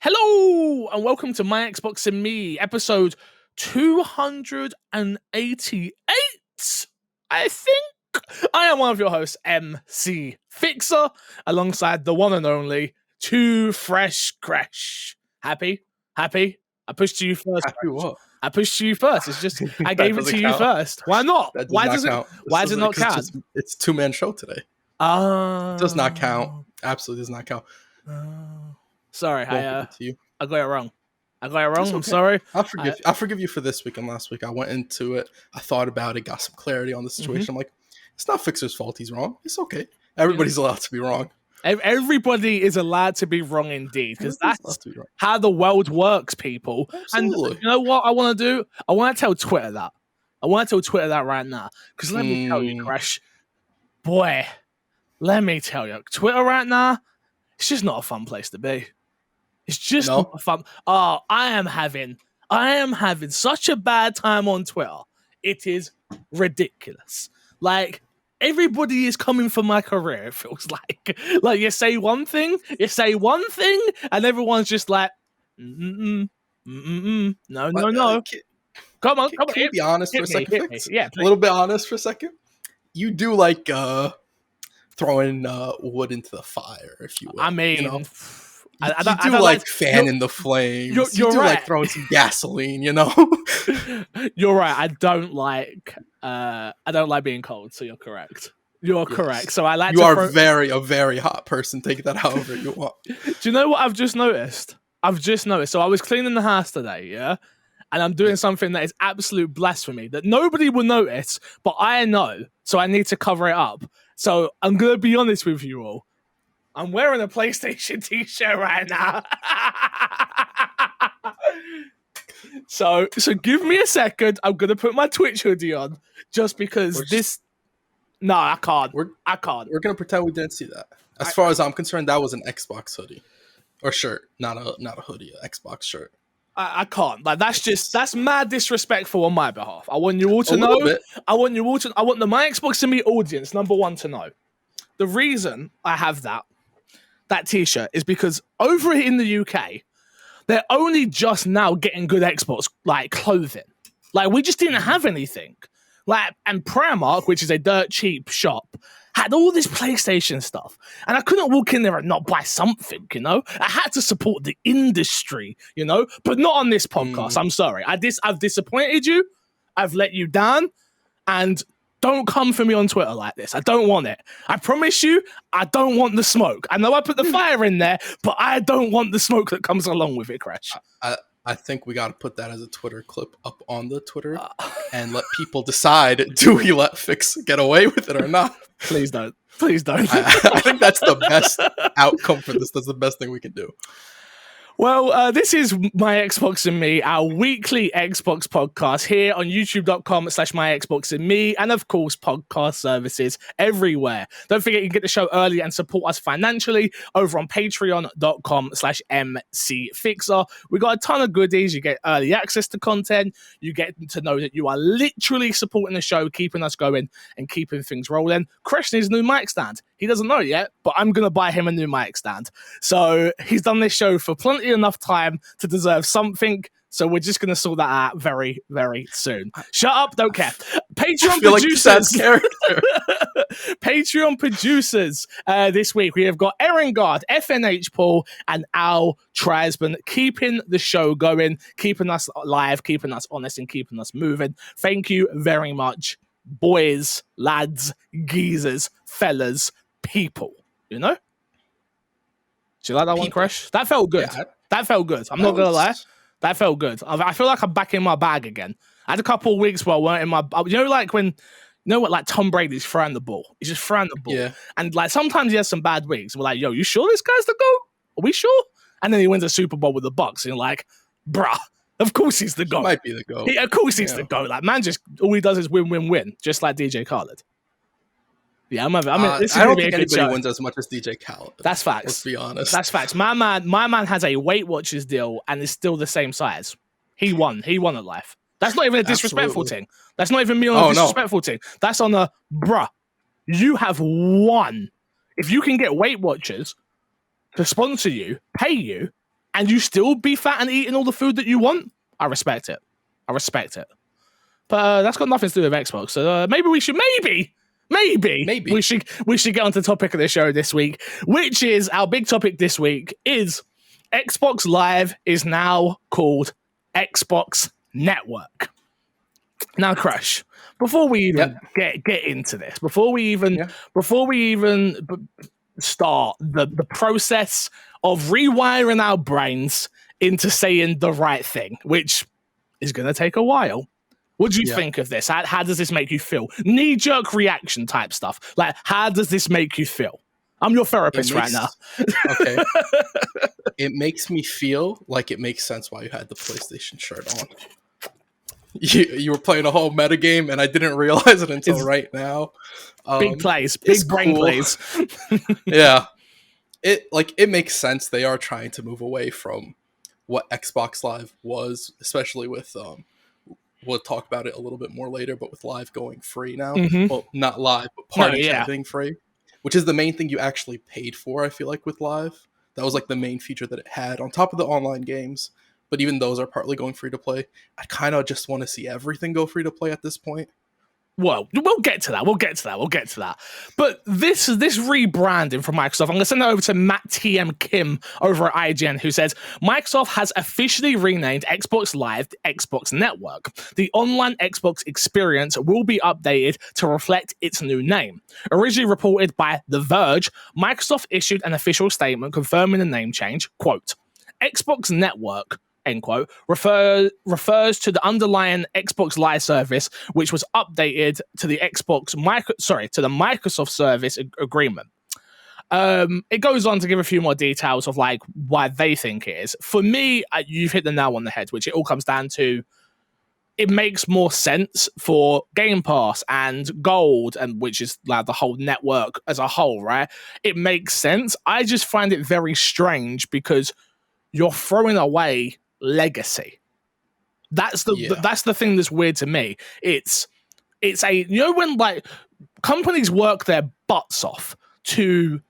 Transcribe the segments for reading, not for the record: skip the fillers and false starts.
Hello and welcome to My Xbox and Me, episode 288, I think. I am one of your hosts, MC Fixer, alongside the one and only Too Fresh Crash. Happy? I pushed to you first. Happy what? I pushed to you first. It's just I That gave it to you doesn't count. first. Why not? That Why not does it? count. Why does it not count? It's a two-man show today. Does not count. Absolutely does not count. Sorry, Won't give it to you. I got it wrong. I'm okay. sorry. I'll forgive you for this week and last week. I went into it. I thought about it. Got some clarity on the situation. I'm like, it's not Fixer's fault. He's wrong. It's okay. Everybody's allowed to be wrong. Everybody is allowed to be wrong indeed, because that's how the world works, people. Absolutely. And you know what I want to do? I want to tell Twitter that. I want to tell Twitter that right now. Because let me tell you, Crash, boy, let me tell you, Twitter right now, it's just not a fun place to be. It's just not a fun. Oh, I am having such a bad time on Twitter. It is ridiculous. Like, everybody is coming for my career, it feels like. Like, you say one thing, and everyone's just like, no. Come on. Can you be honest for a second? Yeah, a little bit honest for a second. You do like throwing wood into the fire, if you will. I mean, you know? I do like fanning the flames. You do like throwing some gasoline, you know. You're right. I don't like being cold. So you're correct. You're correct. So I like. You are a very hot person. Take that however you want. Do you know what I've just noticed? So I was cleaning the house today, yeah, and I'm doing something that is absolute blasphemy that nobody will notice, but I know. So I need to cover it up. So I'm gonna be honest with you all. I'm wearing a PlayStation t-shirt right now. So give me a second. I'm going to put my Twitch hoodie on just because No, I can't. I can't. We're going to pretend we didn't see that. As far as I'm concerned, that was an Xbox hoodie. Or shirt. Not a hoodie, an Xbox shirt. I can't. Like, that's mad disrespectful on my behalf. I want you all to know. I want the My Xbox and Me audience, number one, to know. The reason I have that t-shirt is because over in the UK, they're only just now getting good Xbox like clothing. Like, we just didn't have anything. Like, and Primark, which is a dirt cheap shop, had all this PlayStation stuff, and I couldn't walk in there and not buy something. You know, I had to support the industry. You know, but not on this podcast. I'm sorry. I've disappointed you. I've let you down, and don't come for me on Twitter like this. I don't want it. I promise you, I don't want the smoke. I know I put the fire in there, but I don't want the smoke that comes along with it, Crash. I think we got to put that as a Twitter clip up on the Twitter and let people decide, do we let Fix get away with it or not? Please don't. Please don't. I think that's the best outcome for this. That's the best thing we can do. Well, this is My Xbox and Me, our weekly Xbox podcast here on youtube.com/My Xbox and Me, and of course, podcast services everywhere. Don't forget you can get the show early and support us financially over on patreon.com/MCFixer. We got a ton of goodies. You get early access to content. You get to know that you are literally supporting the show, keeping us going and keeping things rolling. Crash needs a new mic stand. He doesn't know yet, but I'm going to buy him a new mic stand. So he's done this show for plenty enough time to deserve something. So we're just going to sort that out very, very soon. Shut up, don't care. Patreon producers. Patreon producers this week. We have got Erengard, FNH Paul, and Al Trisman keeping the show going, keeping us live, keeping us honest, and keeping us moving. Thank you very much, boys, lads, geezers, fellas, people. You know? Do you like that one, Crash? That felt good. Yeah, that felt good. I'm not going to lie. That felt good. I feel like I'm back in my bag again. I had a couple of weeks where I weren't in my... You know, like when... You know what? Like Tom Brady's throwing the ball. He's just throwing the ball. Yeah. And like sometimes he has some bad weeks. We're like, yo, you sure this guy's the GOAT? Are we sure? And then he wins a Super Bowl with the Bucks. And you're like, bruh, of course he's the GOAT. He might be the GOAT. Of course he's the GOAT. Like, man, just all he does is win. Just like DJ Khaled. Yeah, I don't think anybody wins as much as DJ Khaled. That's facts. Let's be honest. That's facts. My man has a Weight Watchers deal and is still the same size. He won at life. That's not even a disrespectful thing. That's not even me on a disrespectful thing. That's on a bruh. You have won. If you can get Weight Watchers to sponsor you, pay you, and you still be fat and eating all the food that you want, I respect it. But that's got nothing to do with Xbox. So maybe we should we should get on to the topic of the show this week, which is our big topic this week is Xbox Live is now called Xbox Network. Now, Crash, before we even get into this, before we even start the process of rewiring our brains into saying the right thing, which is going to take a while. What do you think of this? How does this make you feel? Knee-jerk reaction type stuff. Like, how does this make you feel? I'm your therapist right now. Okay. It makes me feel like it makes sense why you had the PlayStation shirt on. You were playing a whole metagame, and I didn't realize it until right now. Big plays. Big brain plays. Yeah. It makes sense. They are trying to move away from what Xbox Live was, especially with we'll talk about it a little bit more later, but with Live going free now. Well, not Live, but party chat being free, which is the main thing you actually paid for, I feel like, with Live. That was like the main feature that it had on top of the online games. But even those are partly going free to play. I kind of just want to see everything go free to play at this point. Well, we'll get to that. But this rebranding from Microsoft, I'm going to send it over to Matt TM Kim over at IGN, who says, Microsoft has officially renamed Xbox Live the Xbox Network. The online Xbox experience will be updated to reflect its new name. Originally reported by The Verge, Microsoft issued an official statement confirming the name change. Quote, Xbox Network, end quote, refers to the underlying Xbox Live service, which was updated to the Microsoft service agreement. It goes on to give a few more details of like why they think it is. For me, you've hit the nail on the head, which it all comes down to. It makes more sense for Game Pass and Gold, and which is like the whole network as a whole, right? It makes sense. I just find it very strange because you're throwing away legacy. That's the thing that's weird to me. It's when like companies work their butts off to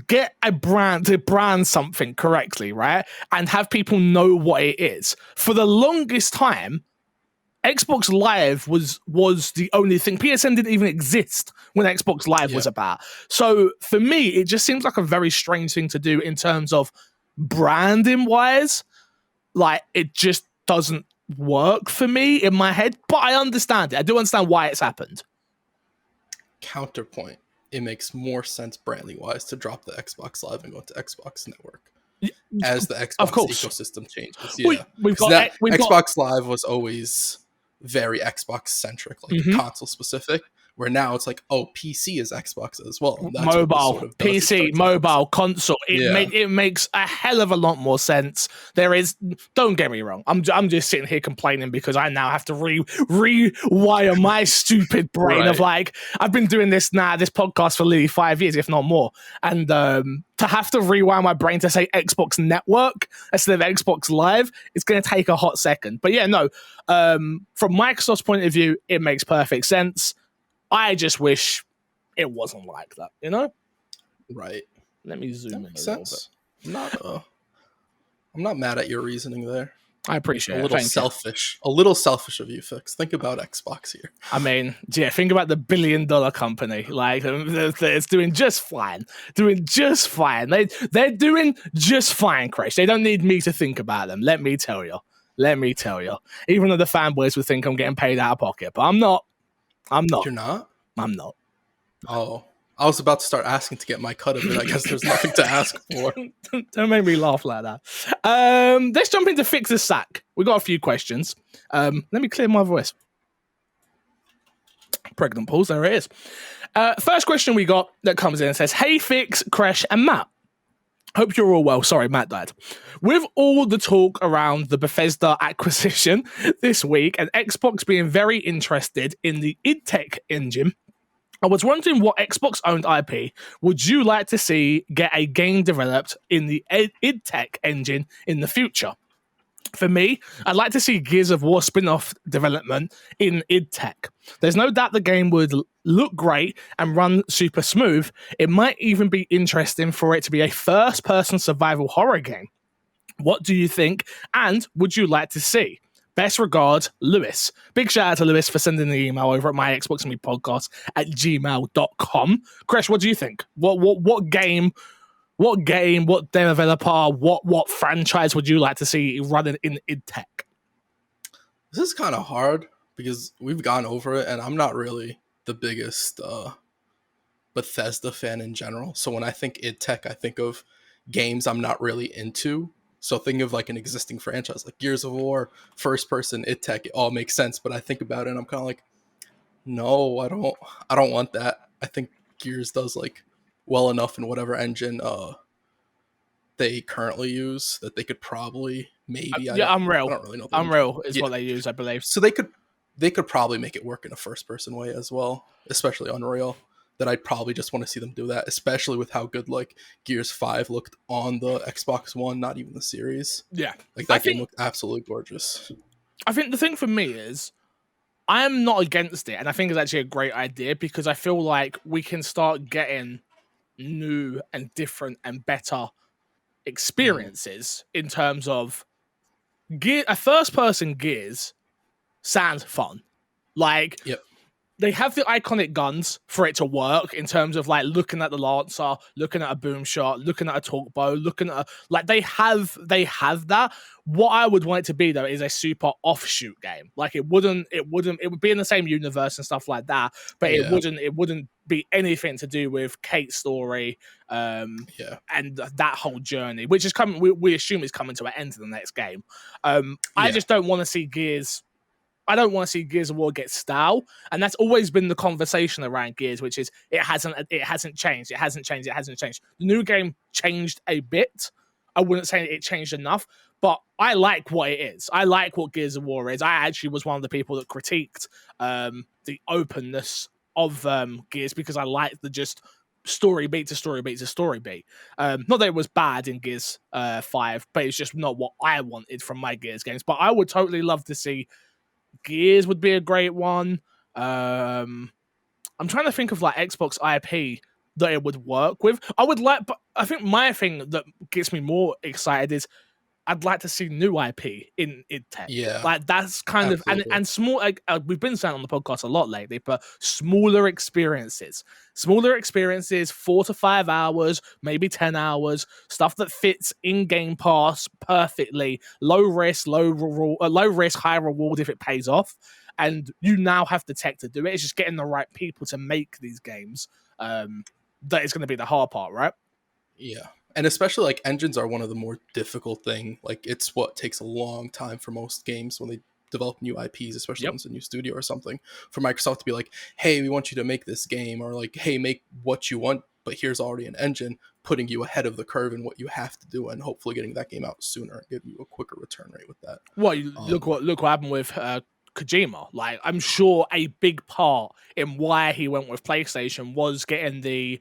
get a brand to brand something correctly, right? And have people know what it is. For the longest time, Xbox Live was the only thing. PSN didn't even exist when Xbox Live was about. So for me, it just seems like a very strange thing to do in terms of branding wise. Like, it just doesn't work for me in my head, but I understand it. I do understand why it's happened. Counterpoint. It makes more sense branding wise to drop the Xbox Live and go into Xbox Network as the Xbox ecosystem changes. Yeah. Xbox Live was always very Xbox centric, like console specific. Where now it's like, oh, PC is Xbox as well. That's mobile, PC, mobile, console. It makes a hell of a lot more sense. Don't get me wrong. I'm just sitting here complaining because I now have to rewire my stupid brain of like, I've been doing this podcast for literally 5 years, if not more. And to have to rewire my brain to say Xbox Network instead of Xbox Live, it's going to take a hot second. But yeah, no. From Microsoft's point of view, it makes perfect sense. I just wish it wasn't like that, you know? Right. Let me zoom in a little bit. I'm not mad at your reasoning there. I appreciate it. A little selfish of you, Fix. Think about Xbox here. I mean, yeah, think about the $1 billion company. Like, it's doing just fine. They're doing just fine, Chris. They don't need me to think about them. Let me tell you. Even though the fanboys would think I'm getting paid out of pocket, but I'm not. You're not? I'm not. Oh, I was about to start asking to get my cut of it. I guess there's nothing to ask for. Don't make me laugh like that. Let's jump into Fix the Sack. We got a few questions. Let me clear my voice. Pregnant pause. There it is. First question we got that comes in and says, "Hey Fix, Crash, and Matt. Hope you're all well." Sorry, Matt died. With all the talk around the Bethesda acquisition this week and Xbox being very interested in the id Tech engine, I was wondering what Xbox-owned IP would you like to see get a game developed in the id Tech engine in the future? For me, I'd like to see Gears of War spin-off development in id Tech. There's no doubt the game would look great and run super smooth. It might even be interesting for it to be a first-person survival horror game. What do you think? And would you like to see? Best regards, Lewis. Big shout out to Lewis for sending the email over at my Xbox and Me podcast at gmail.com. Chris, what do you think? What game, what developer, what franchise would you like to see running in id Tech? This is kind of hard because we've gone over it, and I'm not really the biggest Bethesda fan in general. So when I think id Tech, I think of games I'm not really into. So think of like an existing franchise like Gears of War, first person, id Tech, it all makes sense. But I think about it and I'm kind of like, no, I don't want that. I think Gears does like well enough in whatever engine they currently use that they could probably maybe Unreal. I don't really know. Unreal is what they use, I believe. So they could probably make it work in a first person way as well, especially Unreal. That I'd probably just want to see them do that, especially with how good like Gears 5 looked on the Xbox One, not even the series. Yeah. Like that game looked absolutely gorgeous. I think the thing for me is I am not against it, and I think it's actually a great idea because I feel like we can start getting new and different and better experiences in terms of a first person Gears sounds fun. Like, yep. They have the iconic guns for it to work in terms of like looking at the Lancer, looking at a boom shot, looking at a torque bow, looking at like they have that. What I would want it to be though is a super offshoot game. Like it would be in the same universe and stuff like that, but it wouldn't be anything to do with Kate's story and that whole journey, which is coming. We assume is coming to an end to the next game. I just don't want to see Gears. I don't want to see Gears of War get stale, and that's always been the conversation around Gears, which is it hasn't changed. The new game changed a bit. I wouldn't say it changed enough, but I like what it is. I like what Gears of War is. I actually was one of the people that critiqued the openness of Gears because I liked the just story beat to story beat to story beat. Not that it was bad in Gears 5, but it's just not what I wanted from my Gears games. But I would totally love to see. Gears would be a great one. I'm trying to think of like Xbox IP that it would work with. But I think my thing that gets me more excited is I'd like to see new IP in id Tech. Yeah, like that's kind absolutely. and small. Like, we've been saying on the podcast a lot lately, but smaller experiences, 4 to 5 hours, maybe 10 hours, stuff that fits in Game Pass perfectly. Low risk, high reward if it pays off. And you now have the tech to do it. It's just getting the right people to make these games. That is going to be the hard part, right? Yeah. And especially like engines are one of the more difficult thing. Like it's what takes a long time for most games when they develop new IPs, especially when it's a new studio or something, for Microsoft to be like, hey, we want you to make this game, or like, hey, make what you want, but here's already an engine, putting you ahead of the curve in what you have to do, and hopefully getting that game out sooner and giving you a quicker return rate with that. Well, look what happened with Kojima. Like, I'm sure a big part in why he went with PlayStation was getting the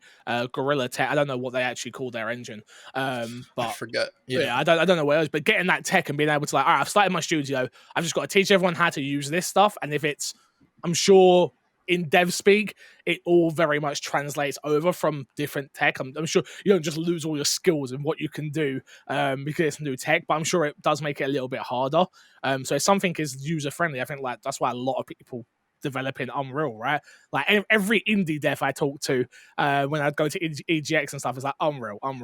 Gorilla tech. I don't know what they actually call their engine, but I forget. Yeah, I don't know what else. But getting that tech and being able to like, all right, I've started my studio. I've just got to teach everyone how to use this stuff. And if it's, I'm sure in dev speak, it all very much translates over from different tech. I'm sure you don't just lose all your skills and what you can do because it's new tech, but I'm sure it does make it a little bit harder. So if something is user friendly, I think like that's why a lot of people developing Unreal, right? Like every indie dev I talk to when I go to EGX and stuff, it's like Unreal. I'm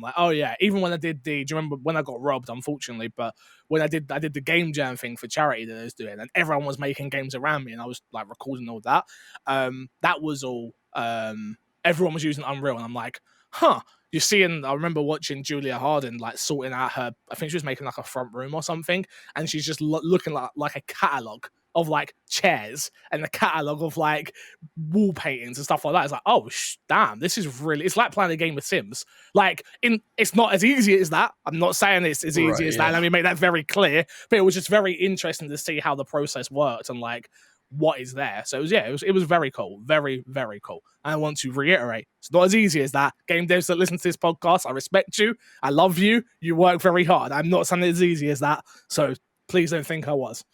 like, oh yeah. Even when I did do you remember when I got robbed, unfortunately, but when I did the game jam thing for charity that I was doing, and everyone was making games around me, and I was like recording all that. That was all. Everyone was using Unreal, and I'm like, huh. You're seeing. I remember watching Julia Harden like sorting out her. I think she was making like a front room or something, and she's just looking like a catalog of like chairs and a catalog of like wall paintings and stuff like that. It's like, oh damn, this is really. It's like playing a game with Sims. Like, it's not as easy as that. I'm not saying it's as easy as that. Let me make that very clear. But it was just very interesting to see how the process worked and like what is there. So it was very cool, very very cool. And I want to reiterate, it's not as easy as that. Game devs that listen to this podcast, I respect you, I love you. You work very hard. I'm not saying it's as easy as that. So please don't think I was.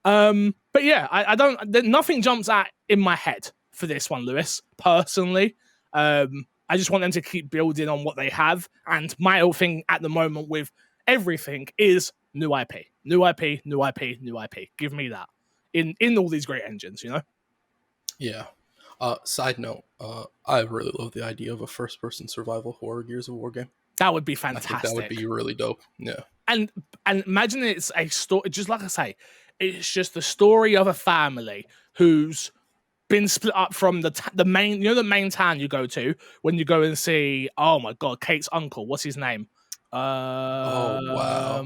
But yeah, I don't. Nothing jumps out in my head for this one, Lewis. Personally, I just want them to keep building on what they have. And my whole thing at the moment with everything is new IP, new IP, new IP, new IP. Give me that in all these great engines, you know? Yeah. Side note, I really love the idea of a first-person survival horror Gears of War game. That would be I think fantastic. that would be really dope. Yeah. And imagine it's a story, just like I say, it's just the story of a family who's been split up from the main, the main town you go to when you go and see, oh my god, Kate's uncle. What's his name? Oh wow.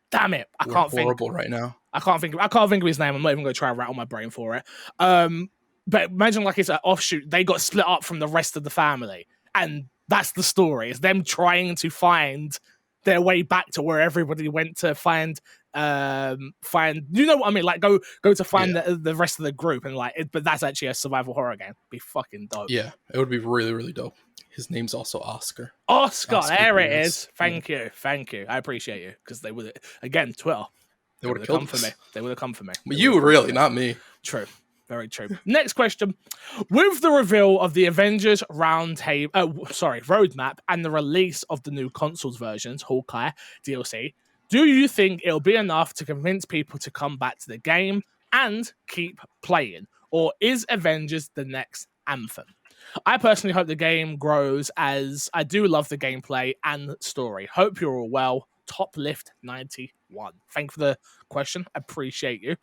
Damn it, I We're can't think. horrible right now. I can't think of his name. I'm not even going to try and rattle my brain for it. But imagine like it's an offshoot. They got split up from the rest of the family, and that's the story. It's them trying to find their way back to where everybody went to find you know what I mean, like go to find the rest of the group, and like but that's actually a survival horror game. Be fucking dope. Yeah, it would be really, really dope. His name's also Oscar. Oscar, there it is. Thank you. I appreciate you, because they would, again, Twitter, they would have come for me. They would have come for me. But you really, not me. True. Very true. Next question. With the reveal of the Avengers Roadmap and the release of the new consoles versions, Hawkeye DLC, do you think it'll be enough to convince people to come back to the game and keep playing? Or is Avengers the next Anthem? I personally hope the game grows, as I do love the gameplay and story. Hope you're all well. Top Lift 91. Thank you for the question. Appreciate you.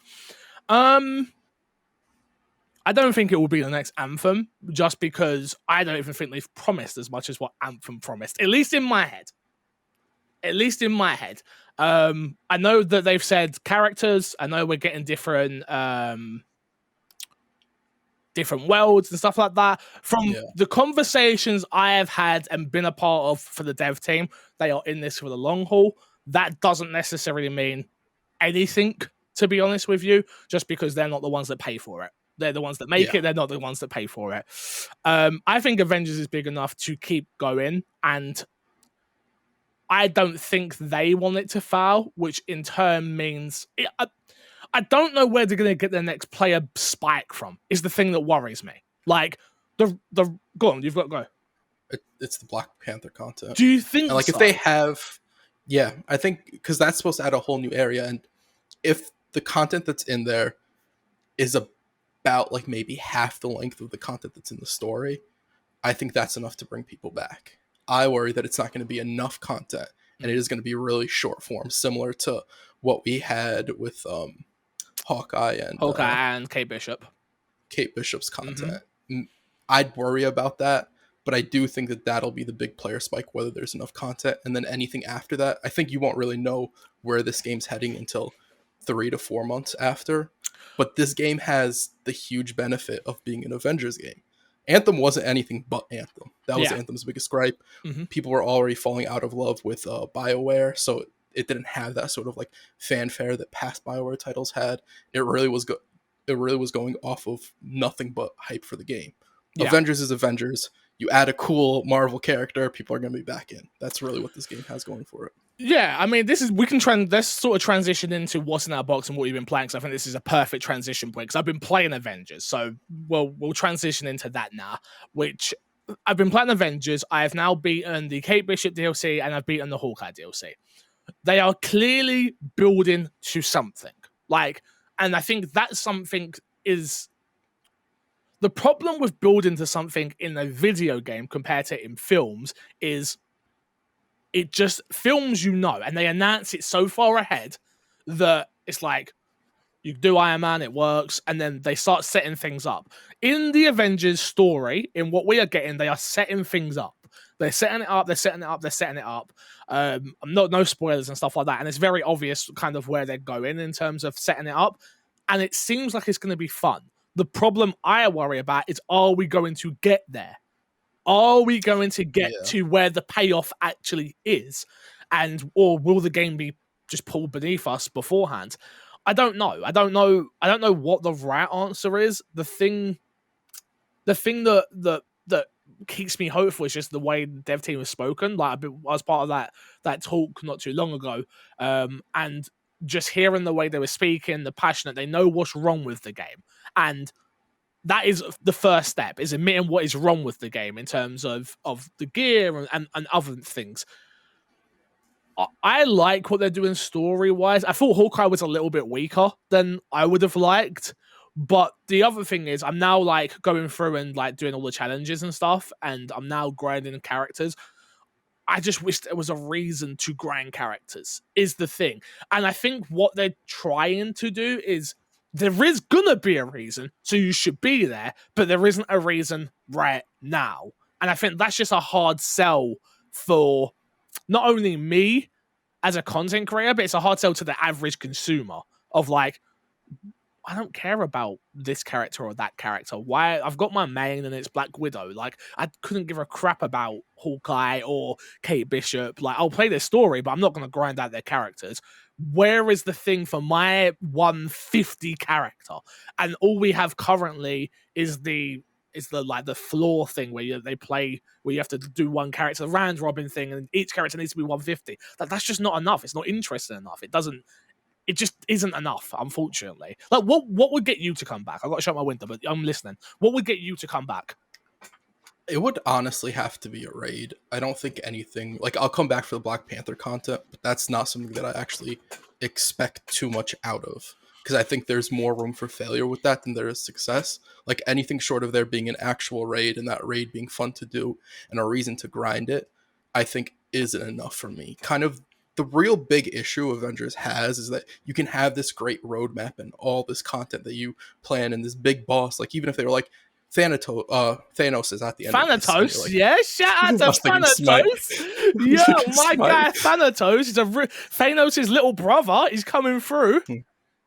I don't think it will be the next Anthem, just because I don't even think they've promised as much as what Anthem promised, at least in my head. I know that they've said characters. I know we're getting different worlds and stuff like that. From the conversations I have had and been a part of for the dev team, they are in this for the long haul. That doesn't necessarily mean anything, to be honest with you, just because they're not the ones that pay for it. They're the ones that make it. They're not the ones that pay for it. I think Avengers is big enough to keep going, and I don't think they want it to fail, which in turn means I don't know where they're going to get their next player spike from, is the thing that worries me. Like, go on, you've got to go. It's the Black Panther content. Do you think if they have... Yeah, I think, because that's supposed to add a whole new area, and if the content that's in there is about like maybe half the length of the content that's in the story, I think that's enough to bring people back. I worry that it's not going to be enough content, and it is going to be really short form, similar to what we had with Hawkeye and Kate Bishop. Kate Bishop's content. Mm-hmm. I'd worry about that, but I do think that that'll be the big player spike, whether there's enough content. And then anything after that, I think you won't really know where this game's heading until 3 to 4 months after. But this game has the huge benefit of being an Avengers game. Anthem wasn't anything but Anthem. That was Anthem's biggest gripe. Mm-hmm. People were already falling out of love with BioWare, so it didn't have that sort of like fanfare that past BioWare titles had. It really was going off of nothing but hype for the game. Yeah. Avengers is Avengers. You add a cool Marvel character, people are going to be back in. That's really what this game has going for it. Yeah, I mean, let's sort of transition into what's in our box and what you've been playing, because I think this is a perfect transition point, because I've been playing Avengers, so we'll transition into that now, which I've been playing Avengers. I have now beaten the Kate Bishop DLC, and I've beaten the Hawkeye DLC. They are clearly building to something, and I think that something is... The problem with building to something in a video game compared to in films is it just films, and they announce it so far ahead that it's like, you do Iron Man, it works, and then they start setting things up. In the Avengers story, in what we are getting, they are setting things up. They're setting it up. No spoilers and stuff like that, and it's very obvious kind of where they're going in terms of setting it up, and it seems like it's going to be fun. The problem I worry about is, are we going to get there? Are we going to get to where the payoff actually is? Or will the game be just pulled beneath us beforehand? I don't know. I don't know what the right answer is. The thing that keeps me hopeful is just the way the dev team has spoken. Like, I was part of that talk not too long ago, and just hearing the way they were speaking, the passion, they know what's wrong with the game, and that is the first step, is admitting what is wrong with the game in terms of the gear and other things. I like what they're doing story wise. I thought Hawkeye was a little bit weaker than I would have liked. But the other thing is, I'm now like going through and like doing all the challenges and stuff, and I'm now grinding characters. I just wish there was a reason to grind characters, is the thing. And I think what they're trying to do is there is gonna be a reason, so you should be there, but there isn't a reason right now. And I think that's just a hard sell for not only me as a content creator, but it's a hard sell to the average consumer of like, I don't care about this character or that character. Why? I've got my main and it's Black Widow. Like, I couldn't give a crap about Hawkeye or Kate Bishop. Like, I'll play their story, but I'm not going to grind out their characters. Where is the thing for my 150 character? And all we have currently is the like the floor thing where they play where you have to do one character, the round robin thing, and each character needs to be 150. That's just not enough. It's not interesting enough. It just isn't enough, unfortunately. Like, what would get you to come back? I've got to shut my window, but I'm listening. What would get you to come back? It would honestly have to be a raid. I don't think anything... Like, I'll come back for the Black Panther content, but that's not something that I actually expect too much out of. Because I think there's more room for failure with that than there is success. Like, anything short of there being an actual raid and that raid being fun to do and a reason to grind it, I think isn't enough for me. Kind of the real big issue Avengers has is that you can have this great roadmap and all this content that you plan and this big boss. Like, even if they were like, Thanos is at the end. Thanatos, like, yeah, shout out to Thanatos. Yeah, my guy Thanatos is Thanos' little brother. He's coming through.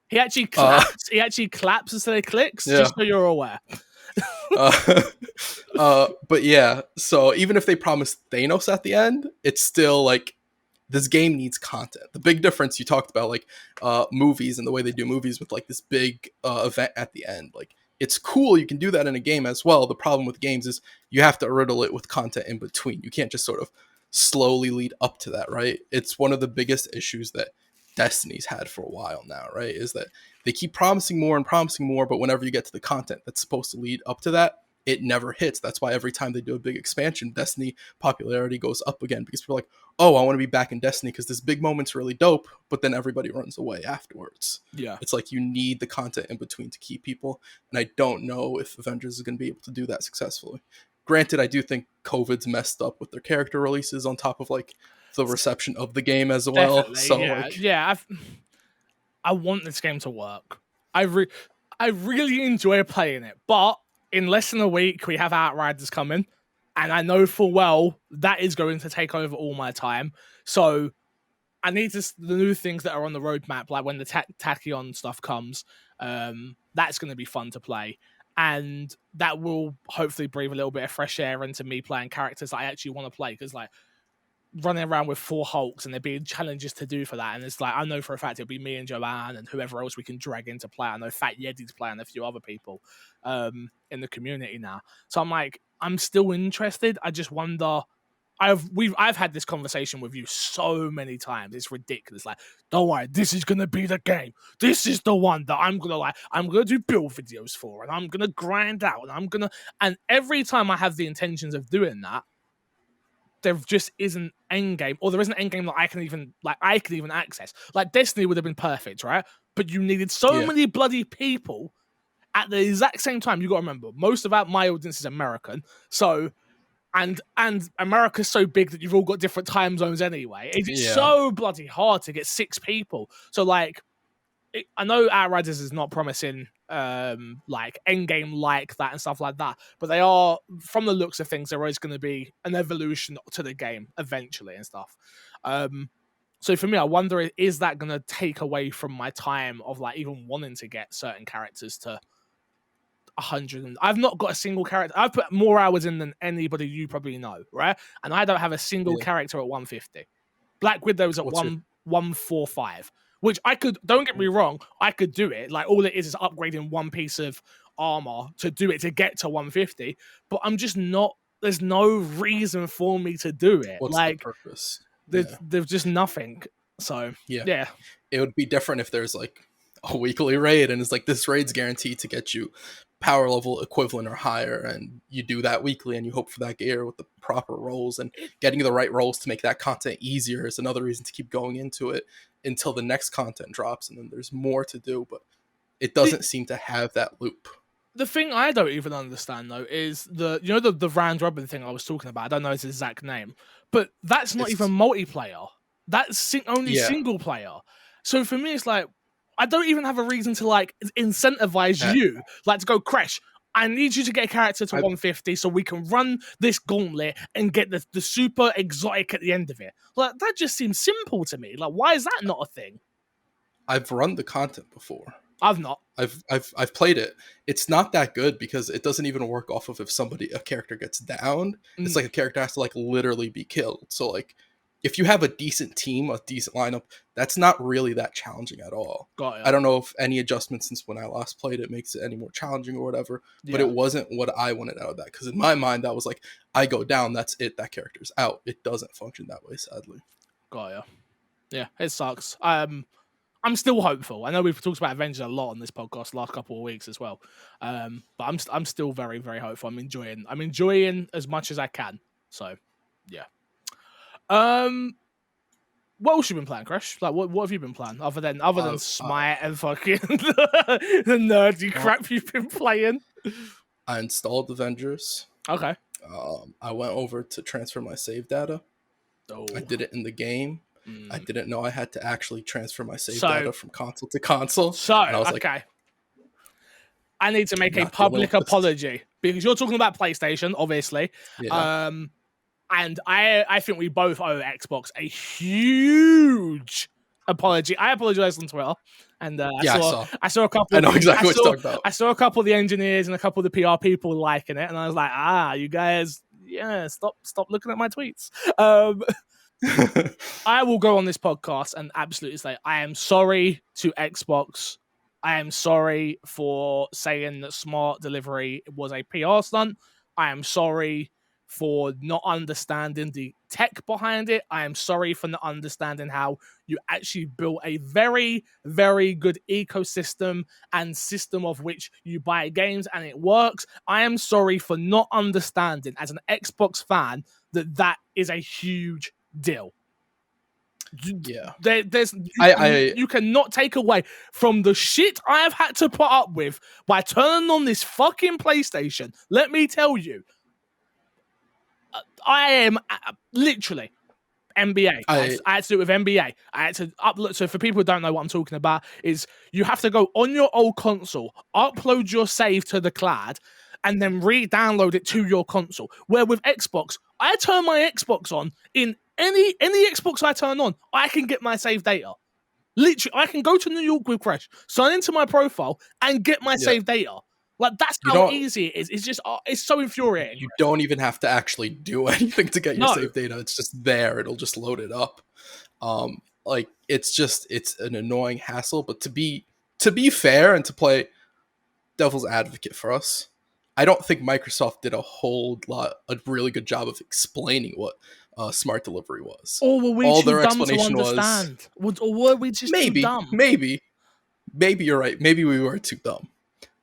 He actually claps. He actually claps instead of clicks. Yeah. Just so you're aware. But yeah, so even if they promise Thanos at the end, it's still like this game needs content. The big difference you talked about, like movies and the way they do movies with like this big event at the end, like it's cool. You can do that in a game as well. The problem with games is you have to riddle it with content in between. You can't just sort of slowly lead up to that, right? It's one of the biggest issues that Destiny's had for a while now, right? Is that they keep promising more and promising more, but whenever you get to the content that's supposed to lead up to that, it never hits. That's why every time they do a big expansion, Destiny popularity goes up again because people are like, oh, I want to be back in Destiny because this big moment's really dope, but then everybody runs away afterwards. Yeah. It's like you need the content in between to keep people, and I don't know if Avengers is going to be able to do that successfully. Granted, I do think COVID's messed up with their character releases on top of like the reception of the game as well. Definitely, so yeah, like, yeah, I want this game to work. I really enjoy playing it, but in less than a week we have Outriders coming, and I know full well that is going to take over all my time. So I need the new things that are on the roadmap, like when the Tachyon stuff comes. That's going to be fun to play, and that will hopefully breathe a little bit of fresh air into me playing characters that I actually want to play. Because like running around with 4 Hulks and there being challenges to do for that, and it's like I know for a fact it'll be me and Joanne and whoever else we can drag into play. I know Fat Yeti's playing, a few other people in the community now. So I'm like, I'm still interested. I just wonder. I've had this conversation with you so many times. It's ridiculous. Like, don't worry, this is gonna be the game. This is the one that I'm gonna do build videos for, and I'm gonna grind out, and every time I have the intentions of doing that, there just isn't endgame, or there isn't endgame that I can even access. Like Destiny would have been perfect, right? But you needed so many bloody people at the exact same time. You got to remember, most of my audience is American, so and America's so big that you've all got different time zones anyway. It's so bloody hard to get 6 people. So like, I know Outriders is not promising like endgame like that and stuff like that, but they are, from the looks of things, there is going to be an evolution to the game eventually and stuff. So for me, I wonder, is that going to take away from my time of like even wanting to get certain characters to 100? I've not got a single character. I've put more hours in than anybody you probably know, right? And I don't have a single character at 150. Black Widow's at 145. Which I could, don't get me wrong, I could do it. Like, all it is upgrading one piece of armor to do it to get to 150. But I'm just not, there's no reason for me to do it. What's like, the purpose? There's just nothing. So, yeah. It would be different if there's like a weekly raid and it's like, this raid's guaranteed to get you power level equivalent or higher, and you do that weekly and you hope for that gear with the proper rolls, and getting the right rolls to make that content easier is another reason to keep going into it until the next content drops, and then there's more to do, but it doesn't seem to have that loop. The thing I don't even understand though is the round robin thing I was talking about. I don't know its exact name, but that's not even multiplayer. That's only single player. So for me, it's like I don't even have a reason to like incentivize you, like to go Crash. I need you to get a character to 150 so we can run this gauntlet and get the super exotic at the end of it. Like that just seems simple to me. Like why is that not a thing? I've run the content before. I've not. I've played it. It's not that good because it doesn't even work off of if a character gets downed. It's like a character has to like literally be killed. So like if you have a decent team, a decent lineup, that's not really that challenging at all. Got it. I don't know if any adjustments since when I last played it makes it any more challenging or whatever, but it wasn't what I wanted out of that. Because in my mind, that was like, I go down, that's it, that character's out. It doesn't function that way, sadly. Got ya. Yeah, it sucks. I'm still hopeful. I know we've talked about Avengers a lot on this podcast the last couple of weeks as well. But I'm still very, very hopeful. I'm enjoying as much as I can. So yeah. What else you been playing, Crash? Like what have you been playing other than Smite and fucking the nerdy crap you've been playing? I installed Avengers. Okay. I went over to transfer my save data. Oh. I did it in the game. I didn't know I had to actually transfer my save data from console to console. So, and I was like, I need to make a public apology because you're talking about PlayStation, obviously. Yeah. And I think we both owe Xbox a huge apology. I apologized on Twitter, and I saw a couple. I know exactly what you're talking about. I saw a couple of the engineers and a couple of the PR people liking it, and I was like, you guys, stop looking at my tweets. I will go on this podcast and absolutely say I am sorry to Xbox. I am sorry for saying that smart delivery was a PR stunt. I am sorry for not understanding the tech behind it. I am sorry for not understanding how you actually built a very, very good ecosystem and system of which you buy games and it works. I am sorry for not understanding as an Xbox fan that is a huge deal. Yeah, you cannot take away from the shit I have had to put up with by turning on this fucking PlayStation. Let me tell you, I am literally NBA. I had to do it with NBA. I had to upload. So for people who don't know what I'm talking about, is you have to go on your old console, upload your save to the cloud, and then re-download it to your console. Where with Xbox, I turn my Xbox on in any Xbox I turn on, I can get my save data. Literally, I can go to New York with Crash, sign into my profile, and get my save data. Like, that's how easy it is. It's just, it's so infuriating. You don't even have to actually do anything to get your save data. It's just there. It'll just load it up. It's an annoying hassle. But to be fair and to play devil's advocate for us, I don't think Microsoft did a really good job of explaining what smart delivery was. Or were we too dumb to understand? Or were we just too dumb? Maybe you're right. Maybe we were too dumb.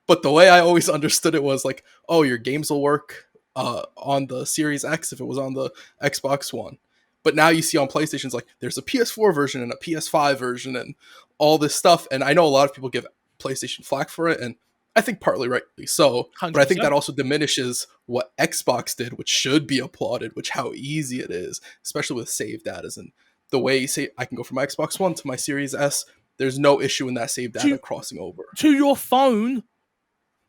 But the way I always understood it was like, oh, your games will work on the Series X if it was on the Xbox One. But now you see on PlayStation's like, there's a PS4 version and a PS5 version and all this stuff. And I know a lot of people give PlayStation flack for it, and I think partly rightly so. 100%. But I think that also diminishes what Xbox did, which should be applauded, which how easy it is, especially with save data. And the way you say I can go from my Xbox One to my Series S, there's no issue in that save data crossing over. To your phone.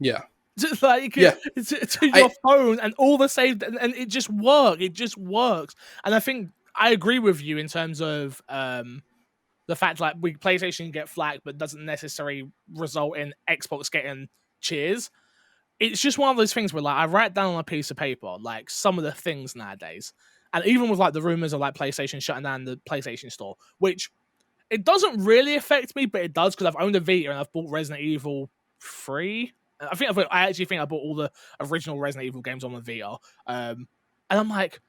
Yeah. To your phone and all the save, and it just works. It just works. And I think I agree with you in terms of the fact like PlayStation get flagged, but doesn't necessarily result in Xbox getting cheers. It's just one of those things where like I write down on a piece of paper like some of the things nowadays, and even with like the rumors of like PlayStation shutting down the PlayStation Store, which it doesn't really affect me, but it does because I've owned a Vita and I've bought Resident Evil 3. I actually think I bought all the original Resident Evil games on the Vita. And I'm like,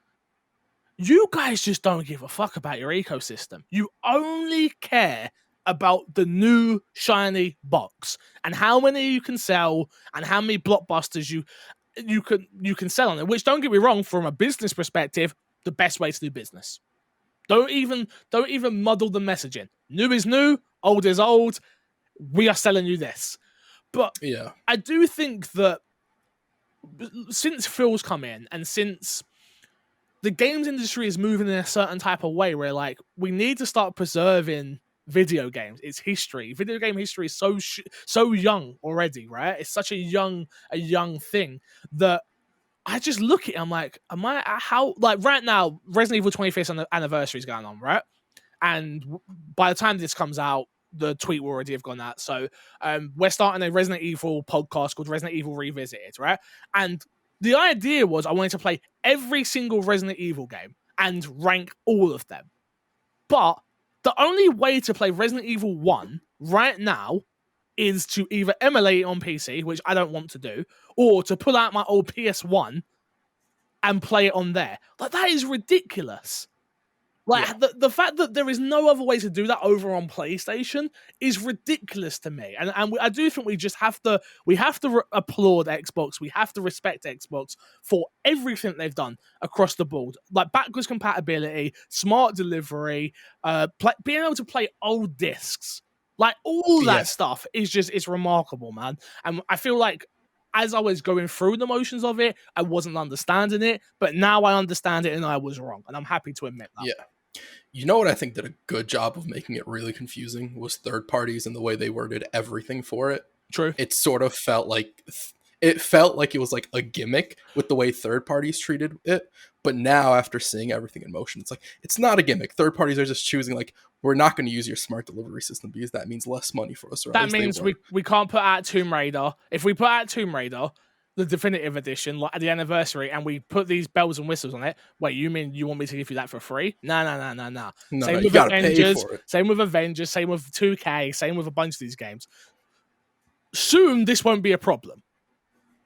you guys just don't give a fuck about your ecosystem. You only care about the new shiny box and how many you can sell and how many blockbusters you can sell on it. Which, don't get me wrong, from a business perspective, the best way to do business. Don't even muddle the messaging. New is new, old is old. We are selling you this. But yeah, I do think that since Phil's come in and since the games industry is moving in a certain type of way where, like, we need to start preserving video games. It's history. Video game history is so young already, right? It's such a young thing that I just look at it, I'm like, right now, Resident Evil 25th anniversary is going on, right? And by the time this comes out, the tweet will already have gone out. So we're starting a Resident Evil podcast called Resident Evil Revisited, right? And the idea was I wanted to play every single Resident Evil game and rank all of them. But the only way to play Resident Evil 1 right now is to either emulate it on PC, which I don't want to do, or to pull out my old PS1 and play it on there. Like, that is ridiculous. Like, the fact that there is no other way to do that over on PlayStation is ridiculous to me. And I do think we have to applaud Xbox. We have to respect Xbox for everything they've done across the board. Like, backwards compatibility, smart delivery, being able to play old discs. Like, all that stuff is remarkable, man. And I feel like as I was going through the motions of it, I wasn't understanding it, but now I understand it and I was wrong. And I'm happy to admit that. Yeah. You know what I think did a good job of making it really confusing was third parties and the way they worded everything for it. True. It sort of felt like it was like a gimmick with the way third parties treated it. But now, after seeing everything in motion, it's like, it's not a gimmick. Third parties are just choosing, like, we're not going to use your smart delivery system because that means less money for us. Or that means we can't put out Tomb Raider. If we put out Tomb Raider, the definitive edition, like at the anniversary, and we put these bells and whistles on it, wait, you mean you want me to give you that for free? No. Same with Avengers, same with Avengers, same with 2K, same with a bunch of these games. Soon, this won't be a problem.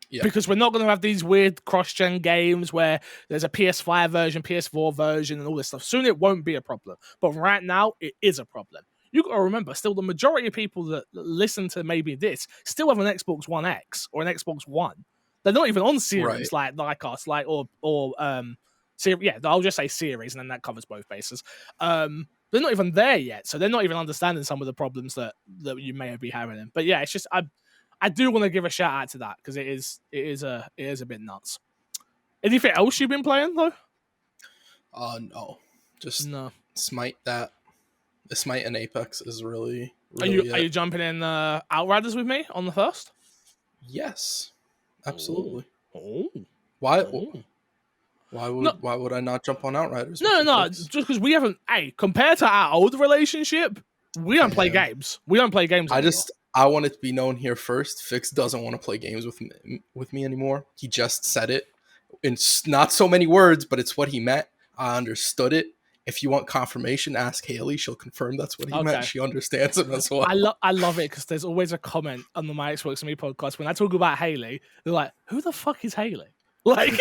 Yeah. Because we're not going to have these weird cross-gen games where there's a PS5 version, PS4 version, and all this stuff. Soon it won't be a problem. But right now, it is a problem. You got to remember, still, the majority of people that listen to maybe this still have an Xbox One X or an Xbox One. They're not even on series like us, like or I'll just say series, and then that covers both bases. They're not even there yet, so they're not even understanding some of the problems that you may be having. But yeah, it's just I do want to give a shout out to that because it is a bit nuts. Anything else you've been playing though? No, just no. Smite. That the Smite and Apex is really. Are you jumping in Outriders with me on the first? Yes, absolutely. Oh. Why? Oh. Why would I not jump on Outriders? No, just because we haven't. Hey, compared to our old relationship, we don't play games. We don't play games anymore. I want it to be known here first. Fix doesn't want to play games with me anymore. He just said it in not so many words, but it's what he meant. I understood it. If you want confirmation, ask Haley. She'll confirm that's what he meant. She understands it as well. I love it because there's always a comment on the My Xbox and Me podcast when I talk about Haley. They're like, "Who the fuck is Haley?" Like,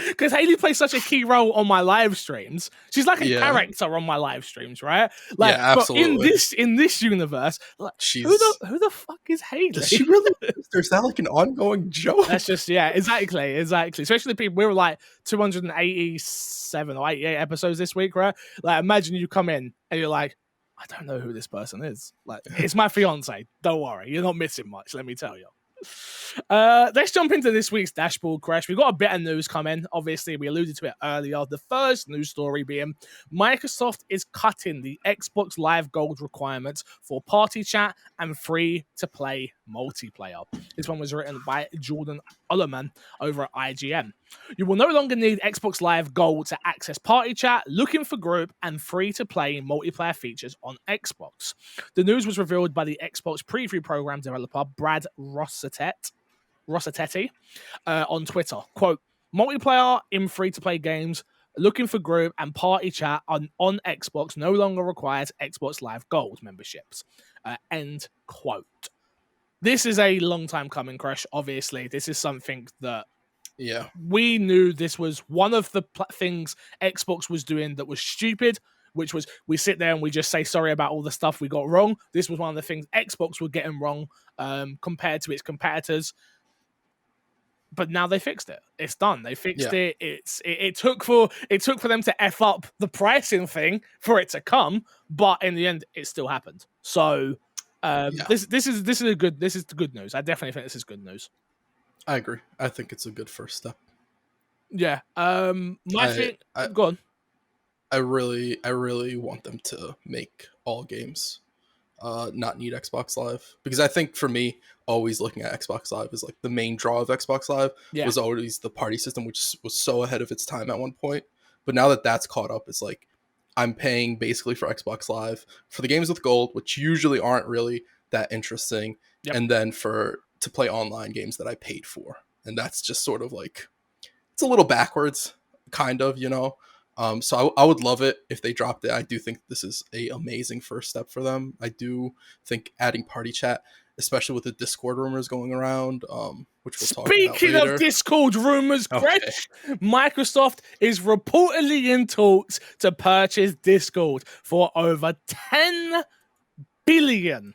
because Haley plays such a key role on my live streams. She's like a character on my live streams, right? Like, yeah, absolutely. But in this universe, like, who the fuck is Haley? Does she really? Is that like an ongoing joke? That's just exactly. Especially people. We were like 287 or 88 episodes this week, right? Like, imagine you come in and you're like, I don't know who this person is. Like, it's my fiance. Don't worry, you're not missing much. Let me tell you. Let's jump into this week's dashboard crash. We've got a bit of news coming. Obviously, we alluded to it earlier. The first news story being Microsoft is cutting the Xbox Live Gold requirements for party chat and free-to-play multiplayer. This one was written by Jordan Ullerman over at IGN. You will no longer need Xbox Live Gold to access party chat, looking for group, and free-to-play multiplayer features on Xbox. The news was revealed by the Xbox preview program developer Brad Rossetti on Twitter. Quote, multiplayer in free-to-play games, looking for group, and party chat on Xbox no longer requires Xbox Live Gold memberships. End quote. This is a long time coming, Crash. Obviously, this is something that we knew this was one of the things Xbox was doing that was stupid. which was we sit there and we just say sorry about all the stuff we got wrong. This was one of the things Xbox were getting wrong compared to its competitors. But now they fixed it. It's done. They fixed it. It took for them to F up the pricing thing for it to come, but in the end, it still happened. So this is the good news. I definitely think this is good news. I agree. I think it's a good first step. Yeah. Go on. I really want them to make all games not need Xbox Live, because I think for me, always looking at Xbox Live is like the main draw of Xbox Live was always the party system, which was so ahead of its time at one point. But now that that's caught up, it's like I'm paying basically for Xbox Live for the games with gold, which usually aren't really that interesting, and then to play online games that I paid for, and that's just sort of like it's a little backwards, kind of, you know. So I would love it if they dropped it. I do think this is a amazing first step for them. I do think adding party chat, especially with the Discord rumors going around, which we'll talk about later. Speaking of Discord rumors, Microsoft is reportedly in talks to purchase Discord for over $10 billion.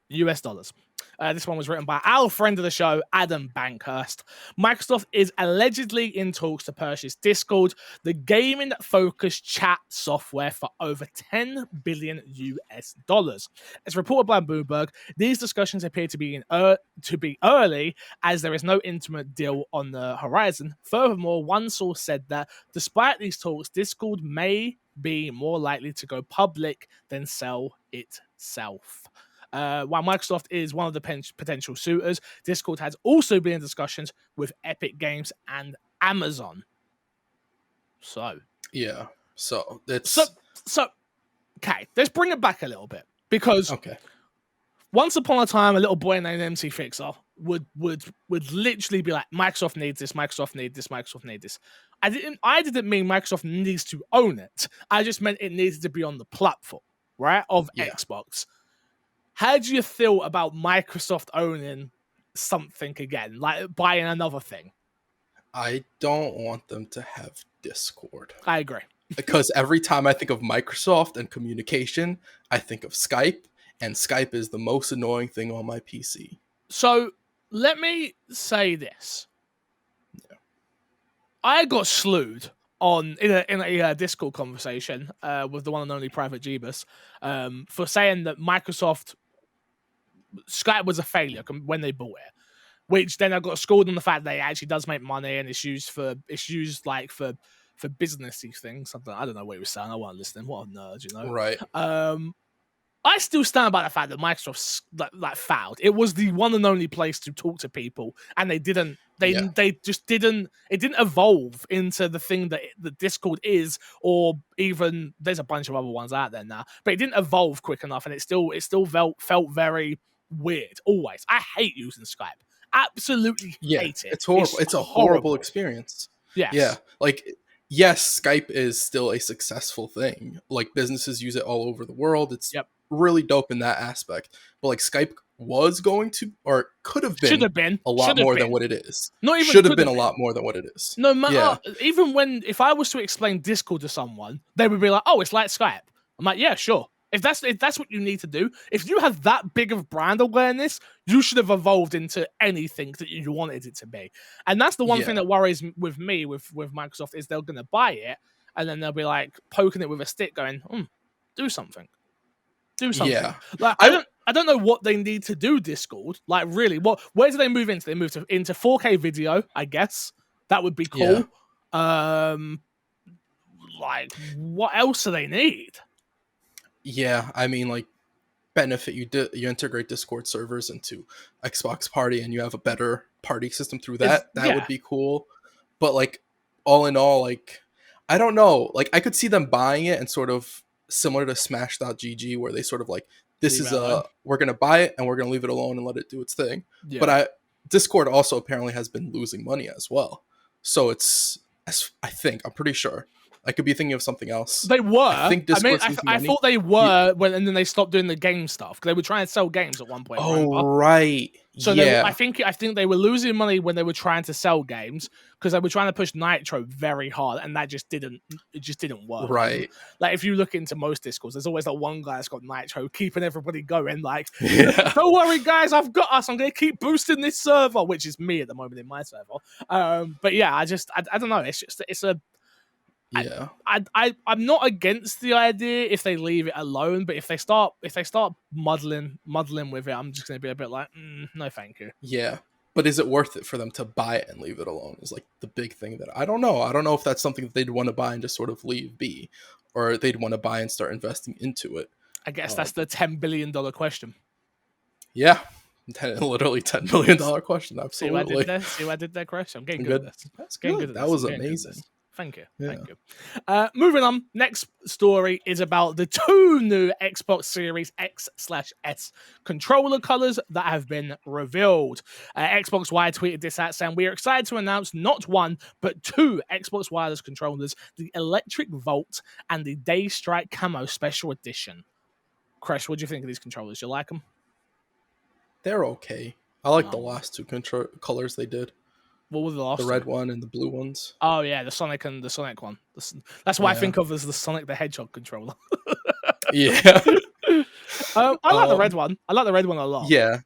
This one was written by our friend of the show, Adam Bankhurst. Microsoft is allegedly in talks to purchase Discord, the gaming-focused chat software, for over $10 billion. As reported by Bloomberg, these discussions appear to be early, as there is no intimate deal on the horizon. Furthermore, one source said that despite these talks, Discord may be more likely to go public than sell itself. While Microsoft is one of the potential suitors, Discord has also been in discussions with Epic Games and Amazon. So okay, let's bring it back a little bit, because once upon a time, a little boy named MC Fixer would literally be like, Microsoft needs this, Microsoft needs this, Microsoft needs this. I didn't mean Microsoft needs to own it. I just meant it needed to be on the platform, right, of Xbox. How do you feel about Microsoft owning something again, like buying another thing? I don't want them to have Discord. I agree. Because every time I think of Microsoft and communication, I think of Skype, and Skype is the most annoying thing on my PC. So let me say this. Yeah. I got slewed in a Discord conversation with the one and only Private Jeebus for saying that Skype was a failure when they bought it, which then I got scored on the fact that it actually does make money and it's used for businessy things. I don't know what he was saying. I wasn't listening. What a nerd, you know? Right. I still stand by the fact that Microsoft failed. It was the one and only place to talk to people, and they didn't. They just didn't. It didn't evolve into the thing that the Discord is, or even there's a bunch of other ones out there now. But it didn't evolve quick enough, and it still felt very weird. Always, I hate using Skype. Absolutely hate it. It's horrible. It's a horrible experience. Yes. Yeah. Like, yes, Skype is still a successful thing. Like, businesses use it all over the world. It's really dope in that aspect. But like, Skype was going to, or could have been a lot more than what it is. Not even should have been a lot more than what it is. No matter, even if I was to explain Discord to someone, they would be like, "Oh, it's like Skype." I'm like, "Yeah, sure." If that's what you need to do, if you have that big of brand awareness, you should have evolved into anything that you wanted it to be. And that's the one thing that worries with me with Microsoft, is they're going to buy it and then they'll be like poking it with a stick, going, "Do something, do something." Yeah. Like I don't know what they need to do. Discord, like, really, where do they move into? They move into 4K video, I guess. That would be cool. Yeah. Like, what else do they need? Yeah, I mean, like, benefit, you integrate Discord servers into Xbox Party and you have a better party system through that. That would be cool. But like, all in all, like, I don't know. Like, I could see them buying it and sort of similar to Smash.gg, where they sort of like, we're going to buy it and we're going to leave it alone and let it do its thing. Yeah. But Discord also apparently has been losing money as well. So I'm pretty sure I could be thinking of something else. They were. I think Discord seems I thought they were and then they stopped doing the game stuff because they were trying to sell games at one point. Oh, right. So yeah. I think they were losing money when they were trying to sell games because they were trying to push Nitro very hard, and that just didn't work. Right. Like if you look into most Discords, there's always that one guy that's got Nitro keeping everybody going. Like, don't worry, guys, I've got us. I'm gonna keep boosting this server, which is me at the moment in my server. But yeah, I don't know. It's a yeah. I'm not against the idea if they leave it alone, but if they start muddling with it, I'm just gonna be a bit like, no, thank you. Yeah, but is it worth it for them to buy it and leave it alone? Is like the big thing that I don't know. I don't know if that's something that they'd want to buy and just sort of leave be, or they'd want to buy and start investing into it. I guess that's the $10 billion question. Yeah. Literally $10 billion question. Absolutely. See what I did there, Chris? I'm getting good at this. That's good. That was amazing. Thank you. Thank you. Moving on. Next story is about the 2 new Xbox Series X/S controller colors that have been revealed. Xbox Wire tweeted this out saying, "We are excited to announce not 1, but 2 Xbox wireless controllers, the Electric Volt and the Daystrike Camo Special Edition." Chris, what do you think of these controllers? You like them? They're okay. I like the last 2 colors they did. What was the last? The red one and the blue ones. Oh yeah, the Sonic and the Sonic one. That's what I think of as the Sonic the Hedgehog controller. yeah. I like the red one. I like the red one a lot. Yeah.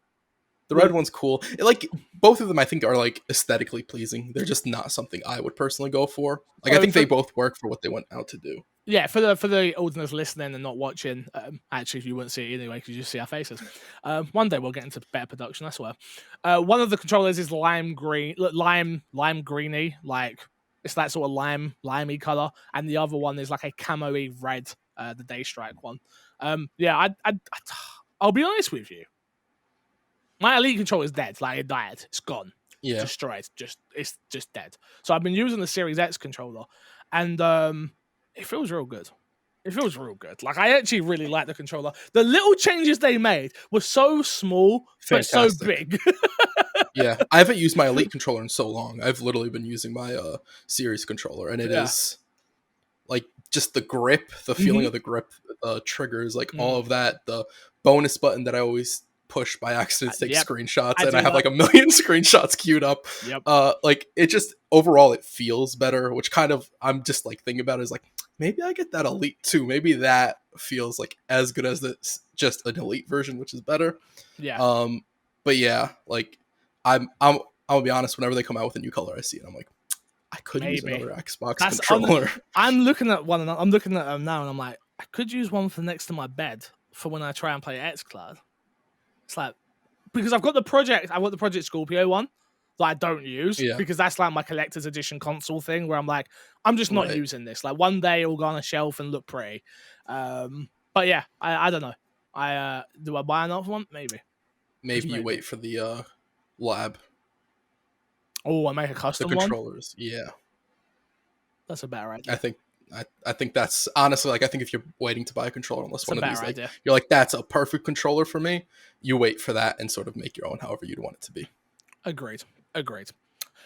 The red one's cool. Both of them I think are like aesthetically pleasing. They're just not something I would personally go for. Like I think they both work for what they went out to do. Yeah, for the audience listening and not watching, actually, if you wouldn't see it anyway, because you just see our faces. One day we'll get into better production, I swear. One of the controllers is lime greeny, like it's that sort of limey color, and the other one is like a camo-y red, the Daystrike one. I'll be honest with you. My Elite controller is dead. Like it died. It's gone. Yeah. Destroyed. It's just dead. So I've been using the Series X controller, and it feels real good. It feels real good. Like I actually really like the controller. The little changes they made were so small but so big. Yeah, I haven't used my Elite controller in so long. I've literally been using my Series controller, and it is like just the grip, the feeling of the grip, triggers, like all of that. The bonus button that I always push by accident to take screenshots, and I have like a million screenshots queued up. Like it just overall it feels better, which kind of I'm just like thinking about is like maybe I get that Elite too. Maybe that feels like as good as this just an Elite version, which is better. Yeah. But yeah, like I'll be honest, whenever they come out with a new color, I see it. I'm like, I could use another Xbox controller. I'm looking at one, and I'm looking at them now, and I'm like, I could use one for next to my bed for when I try and play XCloud. It's like because I've got the Project Scorpio one that I don't use because that's like my collector's edition console thing where I'm like, I'm just not using this. Like one day it'll go on a shelf and look pretty. But yeah, I don't know. Do I buy another one? Maybe you wait for the lab. Oh, I make a custom one? The controllers, yeah. That's a better idea. I think that's honestly like I think if you're waiting to buy a controller, unless one of these like, idea. You're like that's a perfect controller for me, you wait for that and sort of make your own however you'd want it to be. Agreed.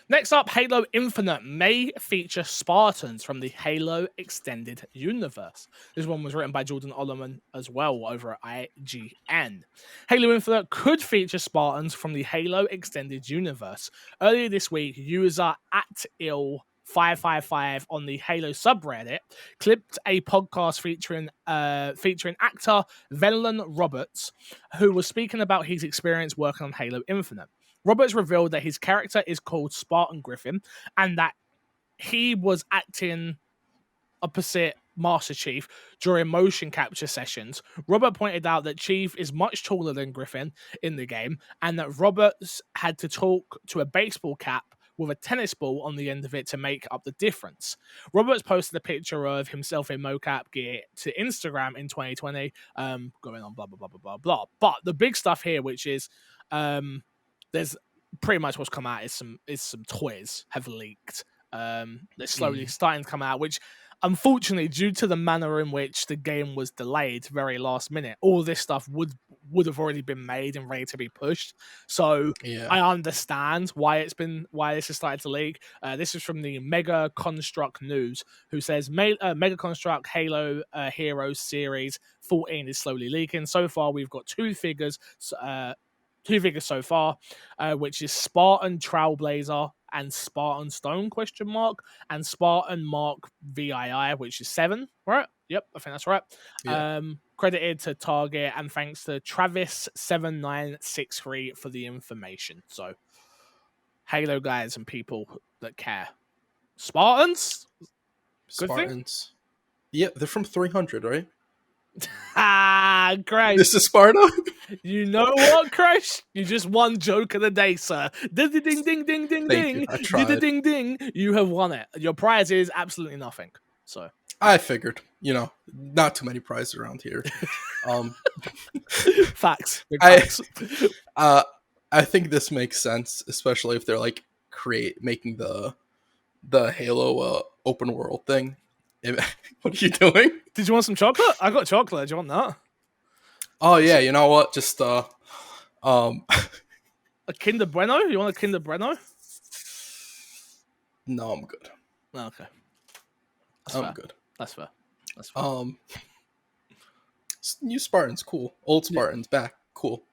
Next up, Halo Infinite may feature Spartans from the Halo Extended Universe. This one was written by Jordan Ollerman as well over at IGN. Halo Infinite could feature Spartans from the Halo Extended Universe. Earlier this week, user @ill555 on the Halo subreddit clipped a podcast featuring actor Venlon Roberts, who was speaking about his experience working on Halo Infinite. Roberts revealed that his character is called Spartan Griffin and that he was acting opposite Master Chief during motion capture sessions. Robert pointed out that Chief is much taller than Griffin in the game and that Roberts had to talk to a baseball cap with a tennis ball on the end of it to make up the difference. Roberts posted a picture of himself in mocap gear to Instagram in 2020, going on blah, blah, blah, blah, blah, blah. But the big stuff here, which is there's pretty much what's come out is some toys have leaked. They're slowly starting to come out, which unfortunately, due to the manner in which the game was delayed very last minute, all this stuff would have already been made and ready to be pushed. So Yeah. I understand why this has started to leak. This is from the Mega Construct News, who says Mega Construct Halo Heroes Series 14 is slowly leaking. So far, we've got two figures so far, which is Spartan Trailblazer and Spartan Stone ? And Spartan Mark VII, which is 7, right? Yep, I think that's right. Yeah. Credited to Target, and thanks to Travis7963 for the information. So, Halo guys and people that care. Spartans? Good thing? Spartans. Yeah, they're from 300, right? Ah, great. This is Sparta? You know what, Crash? You just won joke of the day, sir. Ding, ding, ding, ding, ding, Thank ding. you. I tried. Ding, ding. You have won it. Your prize is absolutely nothing. So I figured, not too many prizes around here. Facts. Big facts. I think this makes sense, especially if they're like making the Halo open world thing. What are you doing? Did you want some chocolate? I got chocolate. Do you want that? Oh yeah, you know what? Just a Kinder Bueno? You want a Kinder Bueno? No, I'm good. Okay. I'm good. That's fair. New Spartans, cool. Old Spartans back, cool.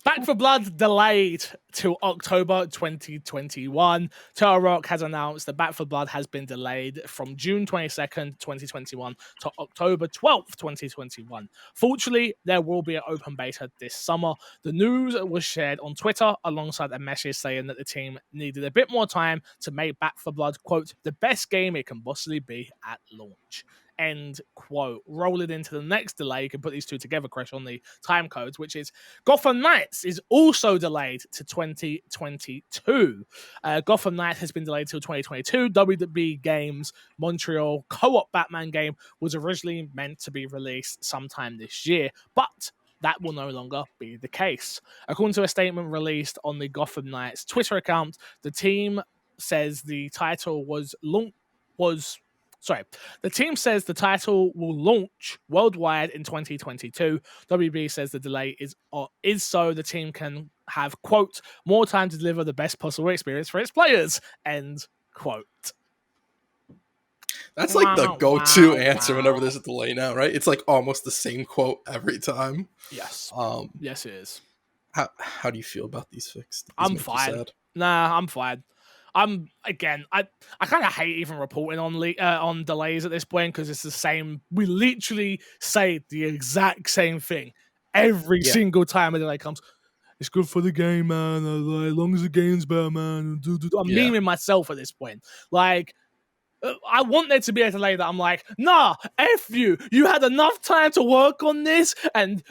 Back 4 Blood delayed to October 2021. Turtle Rock has announced that Back 4 Blood has been delayed from June 22nd, 2021 to October 12th, 2021. Fortunately, there will be an open beta this summer. The news was shared on Twitter alongside a message saying that the team needed a bit more time to make Back 4 Blood, quote, the best game it can possibly be at launch. End quote. Rolling into the next delay, you can put these two together, Crash, on the time codes, which is Gotham Knights is also delayed to 2022. Gotham Knights has been delayed till 2022. WB Games Montreal co-op Batman game was originally meant to be released sometime this year, but that will no longer be the case. According to a statement released on the Gotham Knights Twitter account, the team says the title the team says the title will launch worldwide in 2022. WB says the delay is so the team can have, quote, more time to deliver the best possible experience for its players, end quote. That's like the go-to answer whenever there's a delay now, right? It's like almost the same quote every time. Yes. Yes, it is. How do you feel about these fixed? I'm fine. Nah, I'm fine. I kind of hate even reporting on delays at this point because it's the same. We literally say the exact same thing every single time a delay comes. It's good for the game, man. As long as the game's better, man. I'm memeing myself at this point. Like, I want there to be a delay that I'm like, nah, F you. You had enough time to work on this. And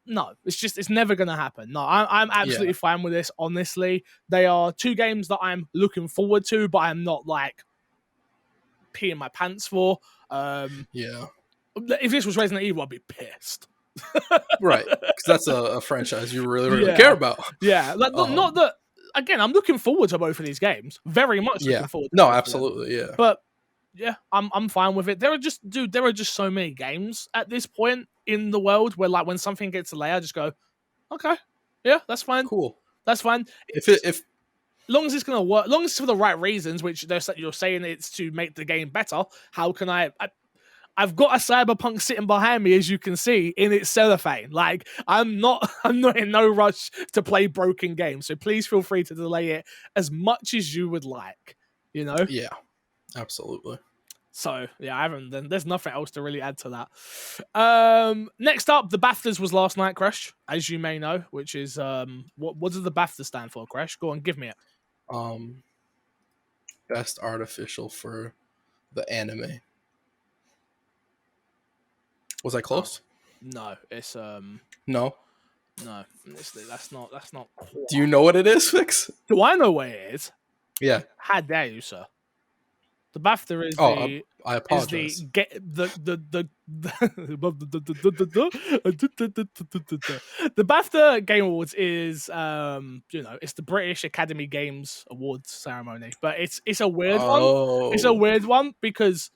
no, it's never going to happen. No, I'm absolutely fine with this, honestly. They are two games that I'm looking forward to, but I'm not like peeing my pants for. If this was Resident Evil, I'd be pissed. Right. Because that's a franchise you really care about. Yeah. Like, not that, again, I'm looking forward to both of these games. Very much looking forward to No, absolutely, yeah. But yeah, I'm fine with it. There are just so many games at this point in the world where, like, when something gets delayed, I just go, okay, yeah, that's fine. Cool. That's fine. If long as it's gonna work, long as it's for the right reasons, which you're saying it's to make the game better. How can I've got a Cyberpunk sitting behind me, as you can see, in its cellophane. Like, I'm not in no rush to play broken games. So please feel free to delay it as much as you would like. You know? Yeah, absolutely. So yeah, there's nothing else to really add to that. Next up, the BAFTAs was last night, Crash, as you may know, which is what does the BAFTA stand for, Crash? Go on, give me it. Best artificial for the anime. Was I close? No, it's No. That's not. Quite. Do you know what it is, Fix? Do I know what it is? Yeah. How dare you, sir? The BAFTA is I apologize. The BAFTA Game Awards is it's the British Academy Games Awards ceremony, but it's a weird one. It's a weird one because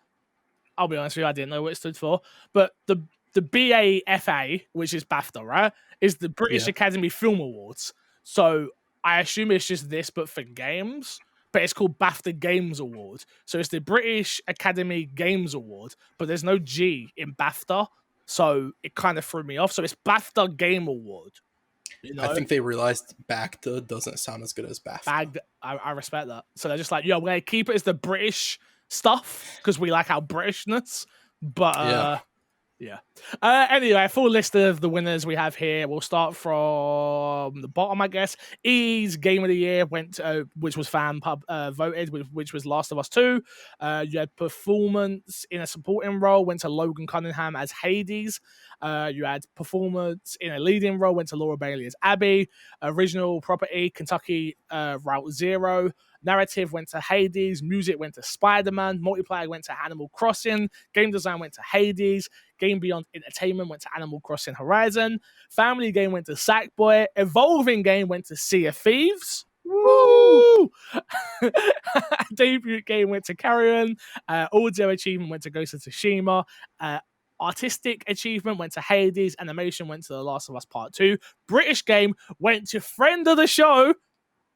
I'll be honest with you, I didn't know what it stood for, but the the BAFA, which is BAFTA, right, is the British Academy Film Awards. So I assume it's just this, but for games. But it's called BAFTA Games Award. So it's the British Academy Games Award, but there's no G in BAFTA. So it kind of threw me off. So it's BAFTA Game Award. You know? I think they realized BAFTA doesn't sound as good as BAFTA. I respect that. So they're just like, yo, we're going to keep it as the British stuff because we like our Britishness. But yeah. Anyway, full list of the winners we have here. We'll start from the bottom, I guess. E's Game of the Year went to, which was fan pub voted, which was Last of Us 2. You had performance in a supporting role, went to Logan Cunningham as Hades. You had performance in a leading role, went to Laura Bailey as Abby. Original property, Kentucky Route Zero. Narrative went to Hades. Music went to Spider-Man. Multiplayer went to Animal Crossing. Game design went to Hades. Game Beyond Entertainment went to Animal Crossing Horizon. Family game went to Sackboy. Evolving game went to Sea of Thieves. Woo! Debut game went to Carrion. Audio achievement went to Ghost of Tsushima. Artistic achievement went to Hades. Animation went to The Last of Us Part 2. British game went to friend of the show,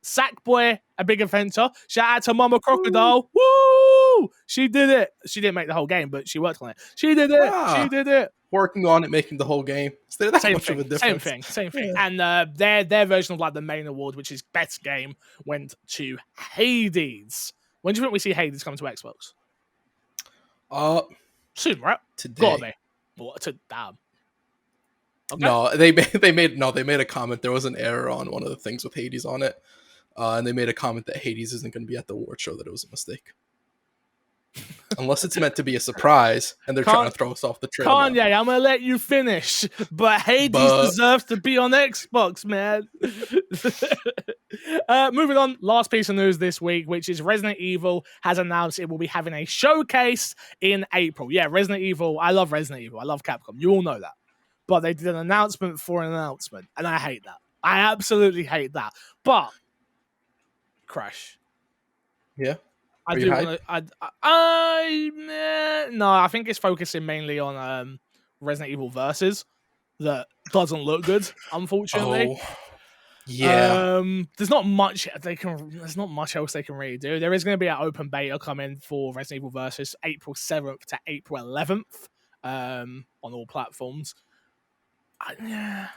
Sackboy, A Big Adventure. Shout out to Mama Crocodile. Woo! She did it. She didn't make the whole game, but she worked on it. She did it. She did it. Working on it, making the whole game. Is there that much of a difference? Same thing. Yeah. And their version of like the main award, which is best game, went to Hades. When do you think we see Hades come to Xbox? Soon, right? Today. Gotta be. Damn. Okay. No, they made a comment. There was an error on one of the things with Hades on it, and they made a comment that Hades isn't going to be at the award show. That it was a mistake, unless it's meant to be a surprise, and they're trying to throw us off the trail. Kanye, I'm gonna let you finish, but Hades deserves to be on Xbox, man. Moving on, last piece of news this week, which is Resident Evil has announced it will be having a showcase in April. Yeah, Resident Evil. I love Resident Evil. I love Capcom. You all know that. But they did an announcement for an announcement, and I hate that. I absolutely hate that. But Crash, yeah, I do want to. No, I think it's focusing mainly on Resident Evil Versus that doesn't look good, unfortunately. Oh, yeah. There's not much There's not much else they can really do. There is going to be an open beta coming for Resident Evil Versus April 7th to April 11th on all platforms. I'm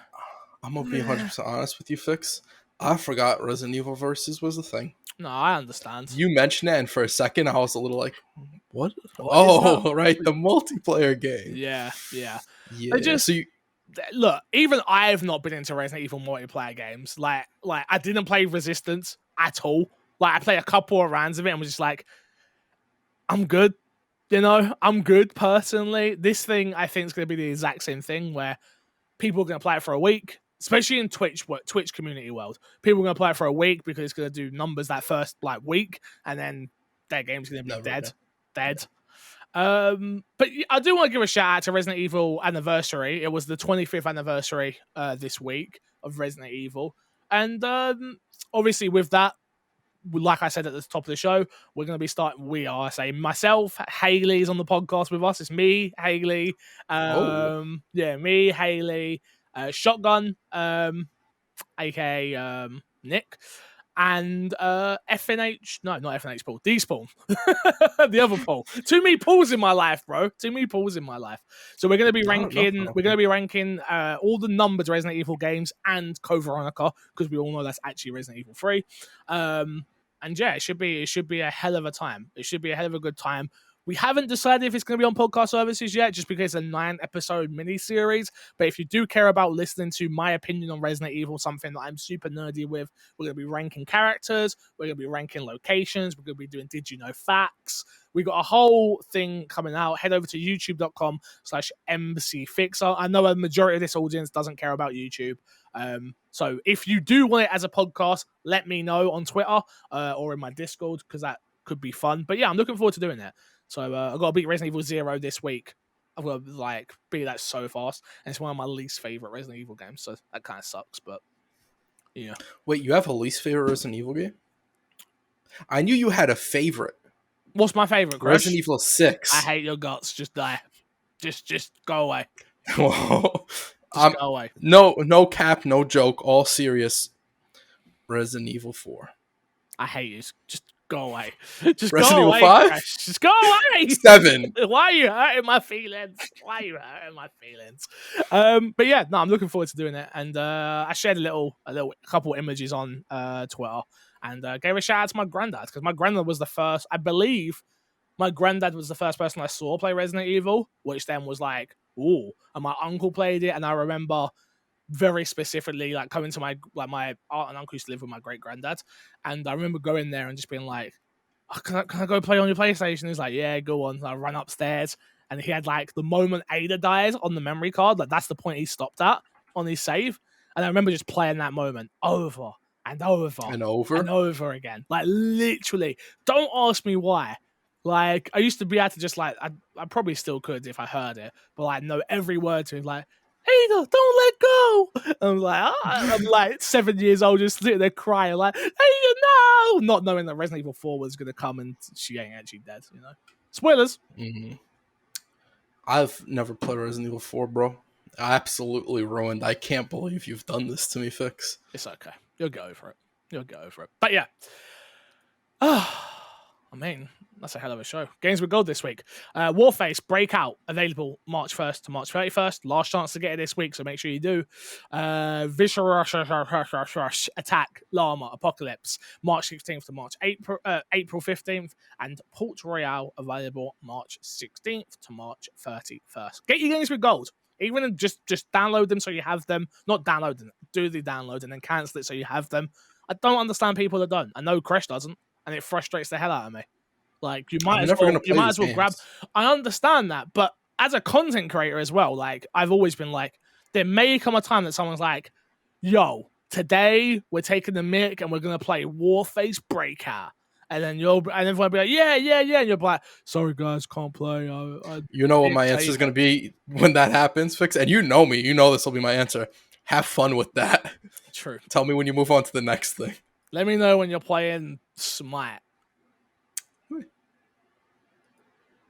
gonna be 100% honest with you, Fix. I forgot Resident Evil Versus was a thing. No, I understand. You mentioned it, and for a second, I was a little like, "What? Oh, right, the multiplayer game." Yeah. Look, even I've not been into Resident Evil multiplayer games. Like I didn't play Resistance at all. Like I played a couple of rounds of it and was just like, I'm good. You know, I'm good personally. This thing I think is going to be the exact same thing where people are going to play it for a week, especially in Twitch community world. People are going to play it for a week because it's going to do numbers that first like week, and then their game's going to be dead. But I do want to give a shout out to Resident Evil Anniversary. It was the 25th anniversary this week of Resident Evil, and obviously with that, like I said at the top of the show, we're going to be starting. Myself, Haley's on the podcast with us. It's me, Haley. Me, Haley, Shotgun, aka Nick, and FNH. No, not FNH Paul. Despawn. The other Paul. Too many Pauls in my life, bro. Too many Pauls in my life. So we're going to be ranking. We're going to be ranking all the numbered Resident Evil games and Code Veronica because we all know that's actually Resident Evil 3. And yeah, it should be a hell of a time. It should be a hell of a good time. We haven't decided if it's going to be on podcast services yet, just because it's a 9-episode mini-series. But if you do care about listening to my opinion on Resident Evil, something that I'm super nerdy with, we're going to be ranking characters, we're going to be ranking locations, we're going to be doing Did You Know Facts. We got a whole thing coming out. Head over to youtube.com/mcfixer. I know a majority of this audience doesn't care about YouTube. So if you do want it as a podcast, let me know on Twitter or in my Discord, because that could be fun. But yeah, I'm looking forward to doing that. So I've got to beat Resident Evil 0 this week. I've got to beat that so fast. And it's one of my least favorite Resident Evil games. So that kind of sucks, but yeah. Wait, you have a least favorite Resident Evil game? I knew you had a favorite. What's my favorite, Chris? Resident Evil 6. I hate your guts. Just die. Just go away. Well, Just go away. no cap, no joke, all serious. Resident Evil 4. I hate you. Just go away. Just Resident go Evil away, 5? Crash. Just go away. 7. Why are you hurting my feelings? Why are you hurting my feelings? But yeah, no, I'm looking forward to doing it. And I shared a couple images on Twitter and gave a shout out to my granddad because my granddad was the first, I believe, my granddad was the first person I saw play Resident Evil, which then was like, ooh. And my uncle played it, and I remember very specifically like coming to my aunt and uncle used to live with my great granddad, and I remember going there and just being like, oh, can I go play on your PlayStation? He's like, yeah, go on. So I ran upstairs, and he had like the moment Ada dies on the memory card, like that's the point he stopped at on his save, and I remember just playing that moment over and over And over? and over again, like literally. Don't ask me why. Like I used to be able to just like I probably still could if I heard it, but like know every word to him, like, Ada, don't let go. I'm like, I'm like 7 years old, just sitting there crying, like, Ada, no, not knowing that Resident Evil 4 was gonna come and she ain't actually dead, you know. Spoilers. Mm-hmm. I've never played Resident Evil 4, bro. Absolutely ruined. I can't believe you've done this to me, Fix. It's okay. You'll get over it. You'll get over it. But yeah. I mean, that's a hell of a show. Games with Gold this week. Warface Breakout, available March 1st to March 31st. Last chance to get it this week, so make sure you do. Visual Rush Attack Llama Apocalypse, March 16th to April 15th. And Port Royale, available March 16th to March 31st. Get your Games with Gold. Even just download them so you have them. Not download them. Do the download and then cancel it so you have them. I don't understand people that don't. I know Crash doesn't. And it frustrates the hell out of me. Like you might as well grab. I understand that, but as a content creator as well, like I've always been like, there may come a time that someone's like, "Yo, today we're taking the mic and we're gonna play Warface Breakout," and then everyone will be like, "Yeah," and you'll be like, "Sorry guys, can't play." You know what my answer is gonna be when that happens, Fix, and you know me, you know this will be my answer. Have fun with that. True. Tell me when you move on to the next thing. Let me know when you're playing Smite.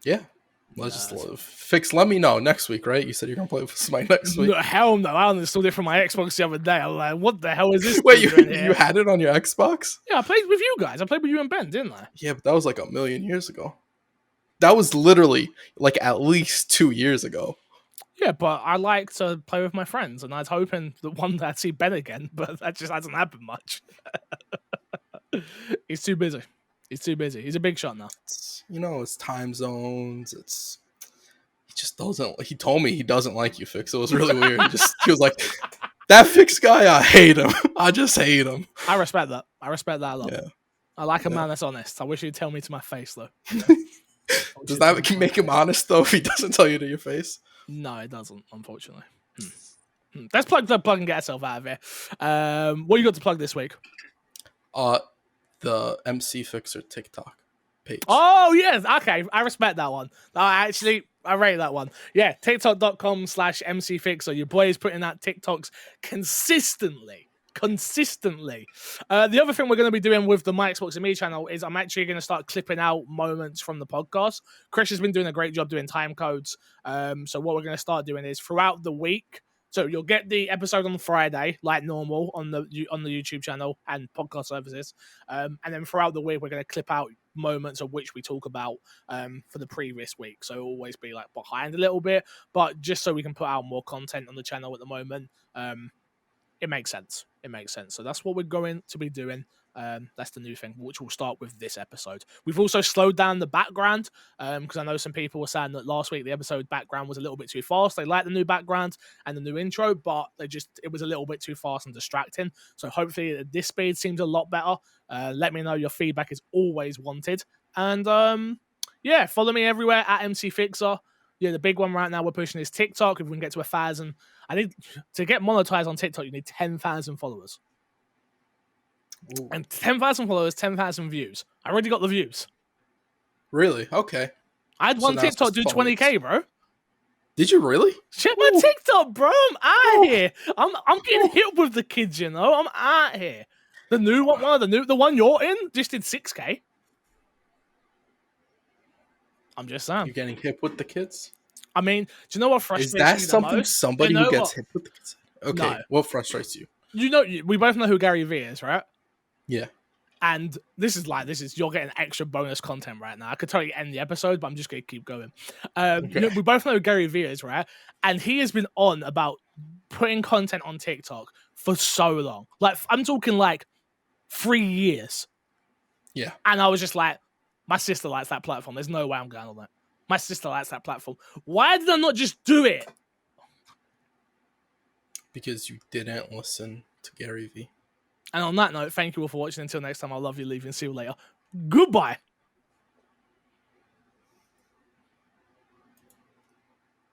Yeah. Let's just Fix. Let me know next week, right? You said you're gonna play with Smite next week. No, hell no! I installed it from my Xbox the other day. I'm like, what the hell is this? Wait, you had it on your Xbox? Yeah, I played with you guys. I played with you and Ben, didn't I? Yeah, but that was like a million years ago. That was literally like at least 2 years ago. Yeah, but I like to play with my friends, and I was hoping that one day I'd see Ben again, but that just hasn't happened much. He's too busy. He's too busy. He's a big shot now. It's time zones. He just doesn't. He told me he doesn't like you, Fix. It was really weird. He was like, that Fix guy, I hate him. I just hate him. I respect that. I respect that a lot. Yeah. I like a man that's honest. I wish you'd tell me to my face, though. Does that make him honest, though, if he doesn't tell you to your face? No, it doesn't, unfortunately. Let's plug and get ourselves out of here. What you got to plug this week? The MC Fixer TikTok page. Oh, yes. Okay. I respect that one. I rate that one. Yeah. TikTok.com/MCFixer. Your boy is putting out TikToks consistently. The other thing we're going to be doing with the My Xbox and Me channel is I'm actually going to start clipping out moments from the podcast. Chris has been doing a great job doing time codes. So what we're going to start doing is throughout the week. So you'll get the episode on Friday, like normal, on the YouTube channel and podcast services. And then throughout the week, we're going to clip out moments of which we talk about for the previous week. So it'll always be like behind a little bit, but just so we can put out more content on the channel at the moment. It makes sense. So that's what we're going to be doing. That's the new thing, which will start with this episode. We've also slowed down the background because I know some people were saying that last week the episode background was a little bit too fast. They liked the new background and the new intro, but it was a little bit too fast and distracting. So hopefully this speed seems a lot better. Let me know. Your feedback is always wanted. And follow me everywhere at MC Fixer. Yeah, the big one right now we're pushing is TikTok. If we can get to 1,000, to get monetized on TikTok, you need 10,000 followers. Ooh. And 10,000 followers, 10,000 views. I already got the views. Really? Okay. I had one TikTok do 20K, bro. Did you really? Check my TikTok, bro. I'm out here. I'm getting hit with the kids, I'm out here. The new one, the one you're in, just did 6K. I'm just saying. You're getting hip with the kids? I mean, do you know what Is frustrates that me the something most? somebody You who know gets what? hit with the cassette? Okay, No. what frustrates you? We both know who Gary Vee is, right? Yeah. And this is you're getting extra bonus content right now. I could totally end the episode, but I'm just gonna keep going. Okay. We both know who Gary Vee is, right? And he has been on about putting content on TikTok for so long. Like I'm talking like 3 years. Yeah. And I was just like, my sister likes that platform. There's no way I'm going on that. My sister likes that platform. Why did I not just do it? Because you didn't listen to Gary Vee. And on that note, thank you all for watching. Until next time, I love you, leaving. See you later. Goodbye.